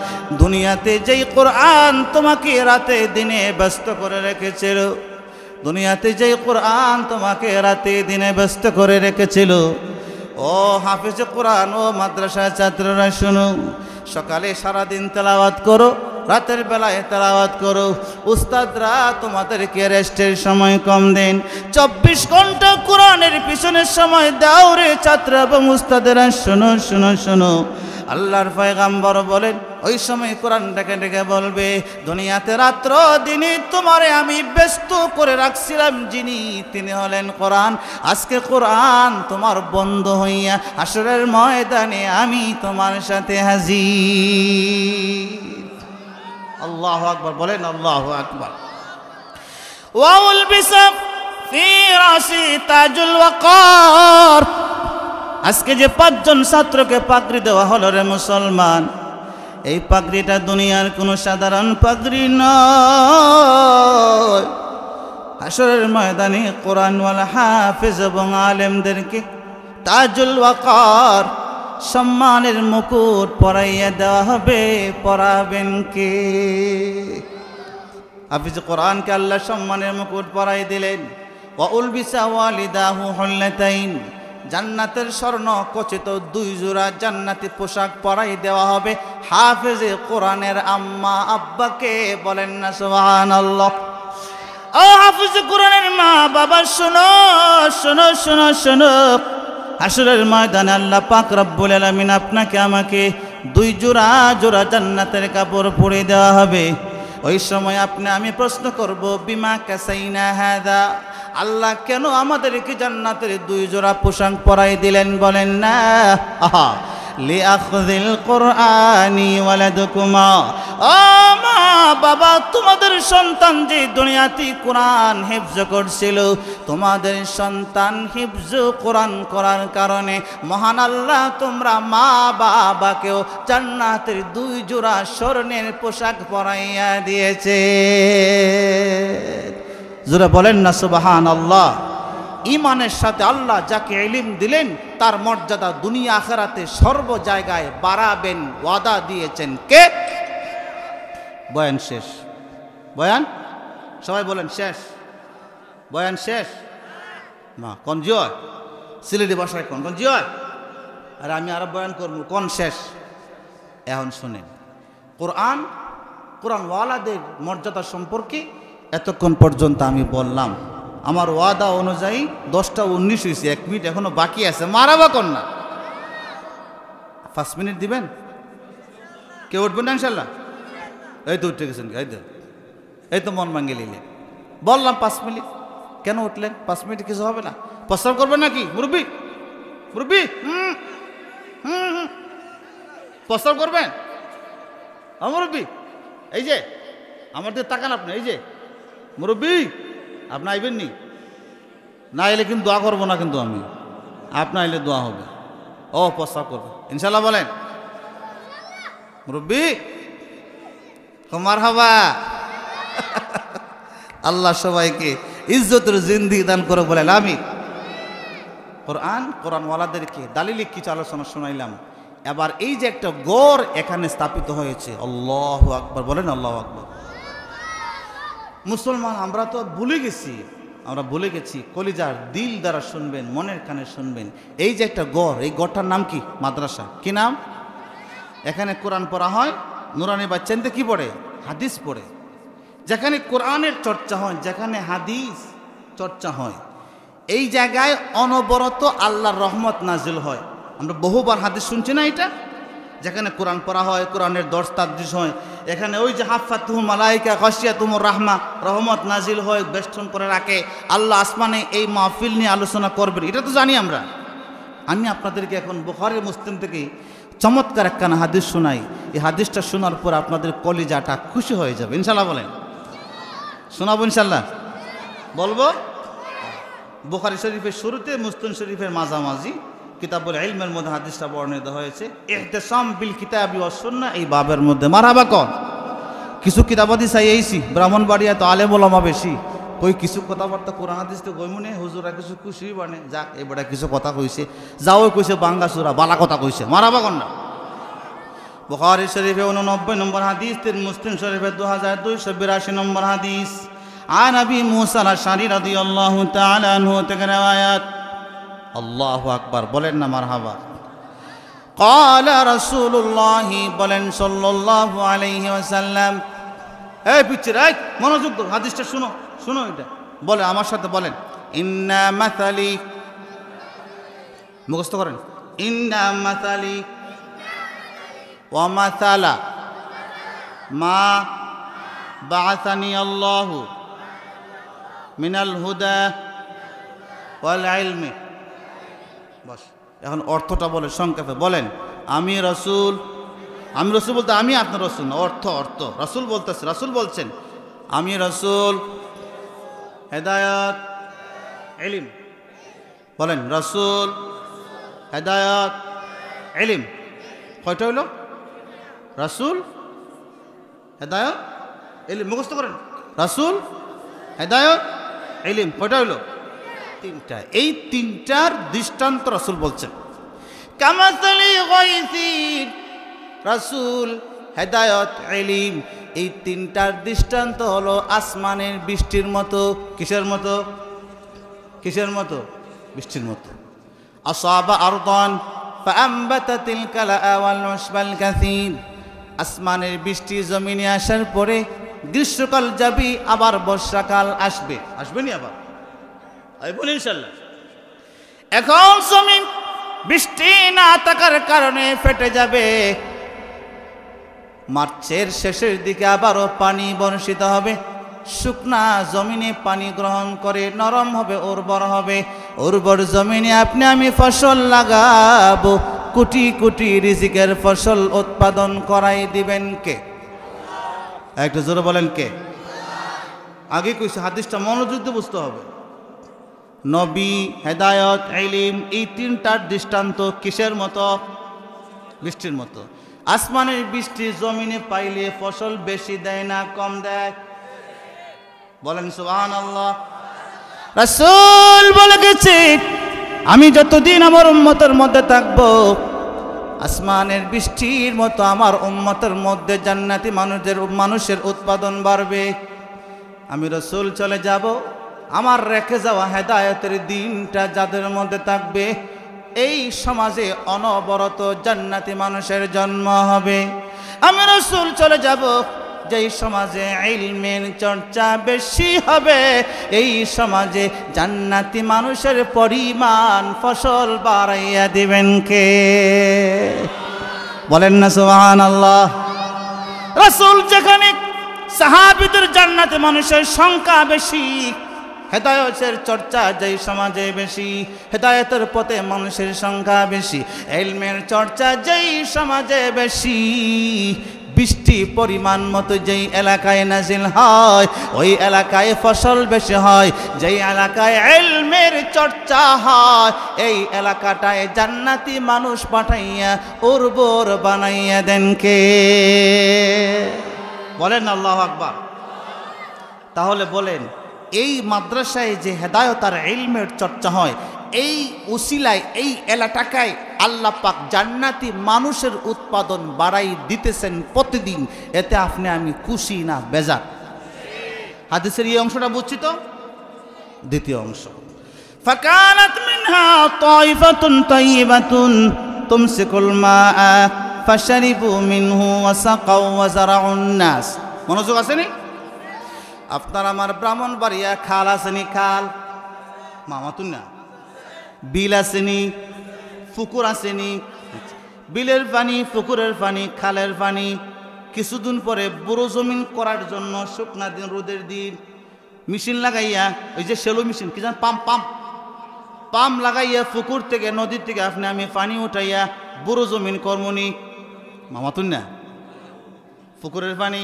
[SPEAKER 1] দুনিয়াতে যেই কোরআন তোমাকে রাতে দিনে ব্যস্ত করে রেখেছিল, দুনিয়াতে যেই কোরআন তোমাকে রাতে দিনে ব্যস্ত করে রেখেছিল, ও হাফেজ কোরআন, ও মাদ্রাসার ছাত্ররা শোনো, সকালে সারাদিন তেলাওয়াত করো, রাতের বেলায় তেলাওয়াত করো। উস্তাদরা তোমাদেরকে রেস্টের সময় কম দেন, 24 ঘন্টা কোরআনের পিছনের সময় দাও রে ছাত্র এবং উস্তাদেরা, শোনো শোনো শোনো। আল্লাহর পয়গম্বর বলেন, ওই সময় কোরআন ডেকে ডেকে বলবে, দুনিয়াতে রাত্র দিনে তোমারে আমি ব্যস্ত করে রাখছিলাম যিনি, তিনি হলেন কোরআন। আজকে কোরআন তোমার বন্ধ হইয়া হাসরের ময়দানে আমি তোমার সাথে হাজির। আল্লাহু আকবার বলেন, আল্লাহু আকবার। ওয়াউল বিসাফ ফি রাসি তাজুল ওয়াকার। আজকে যে 5 জন ছাত্রকে পাগড়ি দেওয়া হলো রে মুসলমান, এই পাগড়িটা দুনিয়ার কোনো সাধারণ পাগড়ি নয়। হাসরের ময়দানে কোরআনওয়ালা হাফেজ এবং আলেমদেরকে তাজুল ওয়াকার, সম্মানের মুকুট পরাইয়া দেওয়া হবে। পরাবেন কে? হাফেজ কোরআনকে আল্লাহ সম্মানের মুকুট পরাই দিলেন। ওয়া উলবিসা ওয়ালিদাহু হুল্লাতাইন, জান্নাতের স্বর্ণ খচিত 2 জোড়া জান্নাতি পোশাক পরাই দেওয়া হবে হাফেজে কোরআনের আম্মা আব্বাকে। বলেন না সুবহানাল্লাহ। ও হাফেজে কোরআনের মা বাবা, শোনো শোনো শোনো শোনো, হাসরের ময়দানে আল্লাহ পাক রব্বুল আলামিন আপনাকে আমাকে 2 জোড়া জোড়া জান্নাতের কাপড় পরে দেওয়া হবে। ওই সময় আমি প্রশ্ন করব, বিমা কাসাইনা হাদা, আল্লাহ কেন আমাদেরকে জান্নাতের 2 জোড়া পোশাক পরাই দিলেন? বলেন না, আহা লিআখযিল কুরআনি ওয়ালাদুকুমা, ও মা বাবা, তোমাদের সন্তান যে দুনিয়াতে কোরআন হিফজ করছিল, তোমাদের সন্তান হিফজ কোরআন করার কারণে মহান আল্লাহ তোমরা মা বাবাকেও জান্নাতের 2 জোড়া স্বর্ণের পোশাক পরাইয়া দিয়েছে। জোরে বলেন না সুবহানাল্লাহ। ইমানের সাথে আল্লাহ যাকে ইলম দিলেন তার মর্যাদা দুনিয়া আখিরাতে সর্ব জায়গায় বাড়াবেন ওয়াদা দিয়েছেন কে? বয়ান শেষ। বয়ান সবাই বলেন শেষ। বয়ান শেষ। মা কোন জয় সিলেটি ভাষায় কোন কোন জয়, আর আমি আরো বয়ান করব কোন শেষ। এখন শুনেন, কোরআন কোরআনওয়ালাদের মর্যাদা সম্পর্কে এতক্ষণ পর্যন্ত আমি বললাম। আমার ওয়াদা অনুযায়ী 10টা 19 হয়েছে, 1 মিনিট এখনো বাকি আছে। মারাবা কর না, 5 মিনিট দিবেন? কেউ উঠবেন না ইনশাল্লাহ? এই তো উঠে গেছেন, এই তো মন ভাঙ্গে নিলে। বললাম 5 মিনিট, কেন উঠলেন? 5 মিনিট কিছু হবে না। প্রস্তাব করবেন নাকি মুরব্বী? মুরব্বী প্রস্তাব করবেন? মুরব্বী এই যে আমার দিকে তাকান আপনি, এই যে মুরব্বী আপনি আইবেন নি? না এলে কিন্তু দোয়া করবো না, কিন্তু আমি আপনি আইলে দোয়া হবে। ও প্রস্তাব করবে ইনশাল্লাহ। বলেন মুরব্বী মারহাবা। আল্লাহ সবাইকে ইজ্জতের জিন্দেগি দান করে। বলেন আমিন। কোরআনওয়ালাদেরকে দালিলিক কিছু আলোচনা শোনাইলাম। এবার এই যে একটা গড় এখানে স্থাপিত হয়েছে, আল্লাহু আকবার বলেন, আল্লাহু আকবার। মুসলমান আমরা তো ভুলে গেছি, আমরা ভুলে গেছি। কলিজার দিল দ্বারা শুনবেন, মনের কানে শুনবেন। এই যে একটা গড়, এই গড়টার নাম কি? মাদ্রাসা। কি নাম? এখানে কোরআন পড়া হয়, নুরানি বাচ্চানতে কি পড়ে? হাদিস পড়ে। যেখানে কোরআনের চর্চা হয়, যেখানে হাদিস চর্চা হয়, এই জায়গায় অনবরত আল্লাহর রহমত নাজিল হয়। আমরা বহুবার হাদিস শুনছি না এটা, যেখানে কোরআন পড়া হয়, কোরআনের দর্স তাদরিস হয়, এখানে ওই যে হাফাতুহুম মালাইকা গাশিয়াতুহুমুর রাহমা, রহমত নাজিল হয়, বেষ্টন করে রাখে। আল্লাহ আসমানে এই মাহফিল নিয়ে আলোচনা করবেন, এটা তো জানি আমরা। আমি আপনাদেরকে এখন বুখারী মুসলিম থেকে চমৎকার একখানা হাদিস শোনাই। এই হাদিসটা শোনার পর আপনাদের কলিজাটা খুশি হয়ে যাবে ইনশাল্লাহ। বলেন শোনাবো ইনশাল্লাহ? বলবো। বুখারী শরীফের শুরুতে, মুসলিম শরীফের মাঝামাঝি কিতাবুল ইলমের মধ্যে হাদিসটা বর্ণিত হয়েছে। ইহতিসাম বিল কিতাবি ওয়াস সুন্নাহ, এই বাবের মধ্যে মারহাবা কর। কিছু কিতাব হাদিস আইছি, ব্রাহ্মণবাড়িয়া তো আলেম ওলামা বেশি, কই কিছু কথাবার্তা কোরআন হাদিস তো কইমনে হুজুরা কিছু খুশি বানে, যাক এবারে কিছু কথা কইছে, যাও কইছে বাঙ্গাসুরা বালা কথা কইছে, মারহাবা কর না। বুখারী শরীফে 89 নম্বর হাদিস, মুসলিম শরীফে 2282 নম্বর হাদিস। আন আবি মুসা আল-আশআরী রাদিয়াল্লাহু তাআলা আনহু থেকে riwayat। আল্লাহু আকবার, বলেন না মারহাবা। ক্বালা রাসূলুল্লাহ, বলেন সাল্লাল্লাহু আলাইহি ওয়াসাল্লাম। এই পিচ্চির, এই মনোযোগ দাও, হাদিসটা শুনো, শুনো এটা বলে আমার সাথে বলেন। ইন্না মাসালি, মুখস্থ করেন। ইন্না মাসালি ওয়া মাসালা মা বাআসানি আল্লাহু মিনাল হুদা ওয়াল ইলমি। বাস, এখন অর্থটা বলে সংক্ষেপে বলেন। আমি রসুল, আমি রসুল বলতে আমি আপনার রসুল না, অর্থ অর্থ রসুল বলতেছে, রসুল বলছেন আমি রসুল, হেদায়াত ইলম। বলেন রসুল, হেদায়াত ইলম। কয়টা হইল? রসুল, হেদায়াত ইলম। মুখস্থ করেন। রসুল, হেদায়াত ইলম, কয়টা হইল? তিনটা। এই তিনটার দৃষ্টান্ত রসুল বলছেন। কামাসালি গায়সিন, রসুল, হেদায়াত, ইলম, এই তিনটার দৃষ্টান্ত হলো আসমানের বৃষ্টির মতো। কিসের মতো? কিসের মতো? বৃষ্টির মতো। আসাবা আরদান ফাআমবাতাতিল কালাআ ওয়াল উশবাল কাসীর, আসমানের বৃষ্টি জমিনে আসার পরে গ্রীষ্মকাল যাবি, আবার বর্ষাকাল আসবে, আসবে নি আবার? আইবুন ইনশাআল্লাহ। এখন জমিন বৃষ্টি না থাকার কারণে ফেটে যাবে, মার্চের শেষের দিকে আবারও পানি বর্ষিত হবে, শুকনা জমিনে পানি গ্রহণ করে নরম হবে, উর্বর হবে। উর্বর জমিনে আপনি আমি ফসল লাগাবো, কোটি কোটি রিজিকের ফসল উৎপাদন করাই দিবেন কে? একটু জোরে বলেন কে? আগে কইছে হাদিসটা মনোযোগ দিয়ে বুঝতে হবে। নবী, হেদায়ত, ইলম, এই তিনটার দৃষ্টান্ত কিসের মতো? বৃষ্টির মতো। আসমানের বৃষ্টি জমিনে পাইলে ফসল বেশি দেয় না কম দেয়? বলেন সুবহানাল্লাহ। রাসূল বলে গেছে আমি যতদিন আমার উম্মতের মধ্যে থাকব, আসমানের বৃষ্টির মতো আমার উম্মতের মধ্যে জান্নাতি মানুষের উৎপাদন বাড়বে। আমি রাসূল চলে যাব, আমার রেখে যাওয়া হেদায়েতের দিনটা যাদের মধ্যে থাকবে, এই সমাজে অনবরত জান্নাতি মানুষের জন্ম হবে। আমি রাসূল চলে যাব, যেই সমাজে ইলমের চর্চা বেশি হবে, এই সমাজে জান্নাতি মানুষের পরিমাণ ফসল বাড়াইয়া দিবেন কে? বলেন না সুবহানাল্লাহ। রাসূল যেখানে সাহাবীদের জান্নাতি মানুষের সংখ্যা বেশি, হেদায়েতের চর্চা যেই সমাজে বেশি, হেদায়েতের পথে মানুষের সংখ্যা বেশি, ইলমের চর্চা যেই সমাজে বেশি, বৃষ্টি পরিমাণ মতো যেই এলাকায় নাজিল হয়, ওই এলাকায় ফসল বেশি হয়। যেই এলাকায় ইলমের চর্চা হয়, এই এলাকাটায় জান্নাতি মানুষ পাঠাইয়া উর্বর বানাইয়া দেন কে? বলেন আল্লাহু আকবার। তাহলে বলেন এই মাদ্রাসায় যে হেদায়েত আর ইলমের চর্চা হয়, এই উসিলায় এই এলাকায় আল্লাহ পাক জান্নাতি মানুষের উৎপাদন বাড়াই দিতেছেন প্রতিদিন। এতে আপনি আমি খুশি না বেজার? হাদিসের এই অংশটা বুঝছি তো? দ্বিতীয় অংশ, ফাকানাত মিনহা তাইফাতুন তাইয়িবাতুন তুমসিকুল মাআ ফাশরিবু মিনহু ওয়া সাকাউ ওয়া যারাউন নাস। মনোযোগ আছে নি? আপনার আমার ব্রাহ্মণবাড়িয়া খাল আছে নি? খাল মামাতুন না, বিল আসেনি, পুকুর আসেনি, বিলের পানি, পুকুরের পানি, খালের পানি কিছুদিন পরে বুড়ো জমিন করার জন্য শুকনা দিন, রোদের দিন মেশিন লাগাইয়া, ওই যে সেলো মেশিন কি জান, পাম্প লাগাইয়া পুকুর থেকে নদীর থেকে আপনি আমি পানি উঠাইয়া বুড়ো জমিন কর্মনি। মামাতুন না, পুকুরের পানি,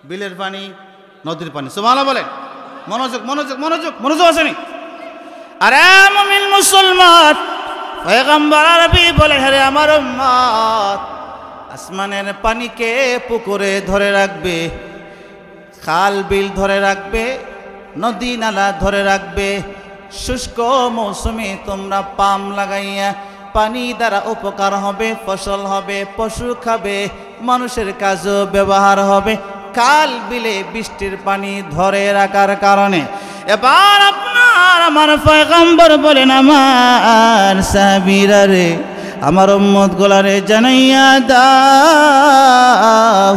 [SPEAKER 1] বিলের পানি, নদীর পানি, সুবহানাল্লাহ বলেন। মনোযোগ মনোযোগ মনোযোগ মনোযোগ আসেনি। আরে মুমিন মুসলমান, পয়গম্বর আরবি বলে, আরে আমার উম্মত, আসমানের পানিকে পুকুরে ধরে রাখবে, খাল বিল ধরে রাখবে, নদী নালা ধরে রাখবে। শুষ্ক মৌসুমে তোমরা পাম লাগাইয়া পানি দ্বারা উপকার হবে, ফসল হবে, পশু খাবে, মানুষের কাজও ব্যবহার হবে। খাল বিলে বৃষ্টির পানি ধরে রাখার কারণে এবার আপনার আমার পয়গম্বর বলেন, আমার সাহাবীরা রে, আমার উম্মত গোলারে জানাইয়া দাও,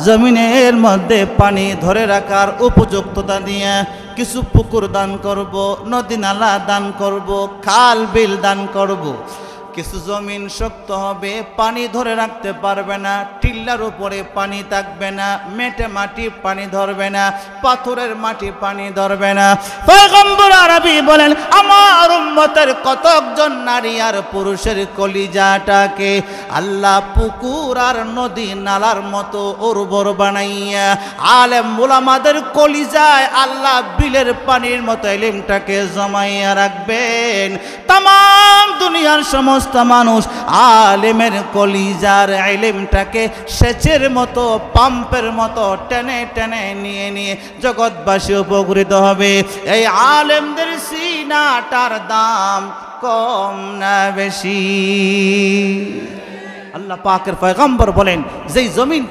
[SPEAKER 1] জমিনের মধ্যে পানি ধরে রাখার উপযুক্ততা দিয়া কিছু পুকুর দান করব, নদী নালা দান করব, খাল বিল দান করব। কিছু জমিন শক্ত হবে, পানি ধরে রাখতে পারবে না, টিল্লার উপরে পানি থাকবে না, মেটে মাটি পানি ধরবে না, পাথরের মাটি পানি ধরবে না। পয়গম্বর আরবি বলেন, আমার উম্মতের কতজন নারী আর পুরুষের কলিজাটাকে আল্লাহ পুকুর আর নদী নালার মতো উর্বর বানাইয়া আলেম উলামাদের কলিজায় আল্লাহ বিলের পানির মতো ইলমটাকে জমাইয়া রাখবেন। তাম দুনিয়ার সমস্ত মানুষ আলেমের কলিজার ইলমটাকে সেচের মতো, পাম্পের মতো টেনে টেনে নিয়ে নিয়ে জগৎবাসী উপকৃত হবে। এই আলেমদের সিনাটার দাম কম না বেশি? আল্লাহ পাকের পয়গম্বর বলেন, যেই জমিন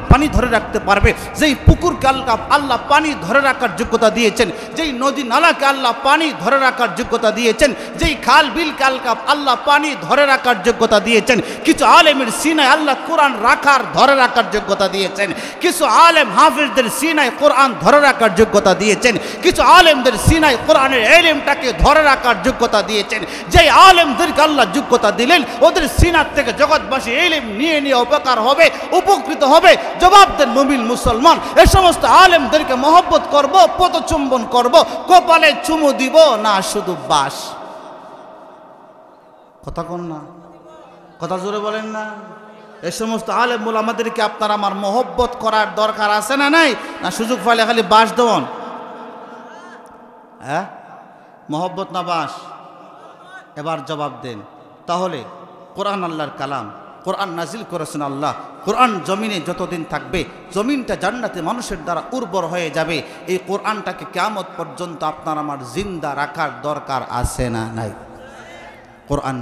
[SPEAKER 1] পানি ধরে রাখতে পারবে, যেই পুকুরকে আল্লাহ পানি ধরে রাখার যোগ্যতা দিয়েছেন, যেই নদী নালাকে আল্লাহ পানি ধরে রাখার যোগ্যতা দিয়েছেন, যেই খাল বিলকে আল্লাহ পানি ধরে রাখার যোগ্যতা দিয়েছেন, কিছু আলেমের সিনায় আল্লাহ কোরআন ধরে রাখার যোগ্যতা দিয়েছেন, কিছু আলেম হাফেজদের সিনায় কোরআন ধরে রাখার যোগ্যতা দিয়েছেন, কিছু আলেমদের সিনায় কোরআনের ইলমটাকে ধরে রাখার যোগ্যতা দিয়েছেন। যেই আলেমদেরকে আল্লাহ যোগ্যতা দিলেন, ওদের সিনার থেকে জগৎবাসী ইলম নিয়ে নিয়ে উপকার হবে, উপকৃত হবে। জবাব দেন মুমিন মুসলমান, এই সমস্ত আলেমদেরকে মহব্বত করব, পদচুম্বন করব, কপালে চুমু দিব না শুধু বাস? কথা কোন না, কথা জোরে বলেন না। এই সমস্ত আলেম উলামাদেরকে আপনার আমার মহব্বত করার দরকার আছে না নাই? না সুযোগ পাইলে খালি বাস দেওয়ান? হ্যাঁ, মহব্বত না বাস? এবার জবাব দেন। তাহলে কোরআন আল্লাহর কালাম, কোরআন নাজিল করেছেন আল্লাহ, কোরআন জমিনে যতদিন থাকবে, জমিনটা জান্নাতে মানুষের দ্বারা উর্বর হয়ে যাবে। এই কোরআনটাকে কিয়ামত পর্যন্ত আপনার আমার জিন্দা রাখার দরকার আছে না নাই? কোরআন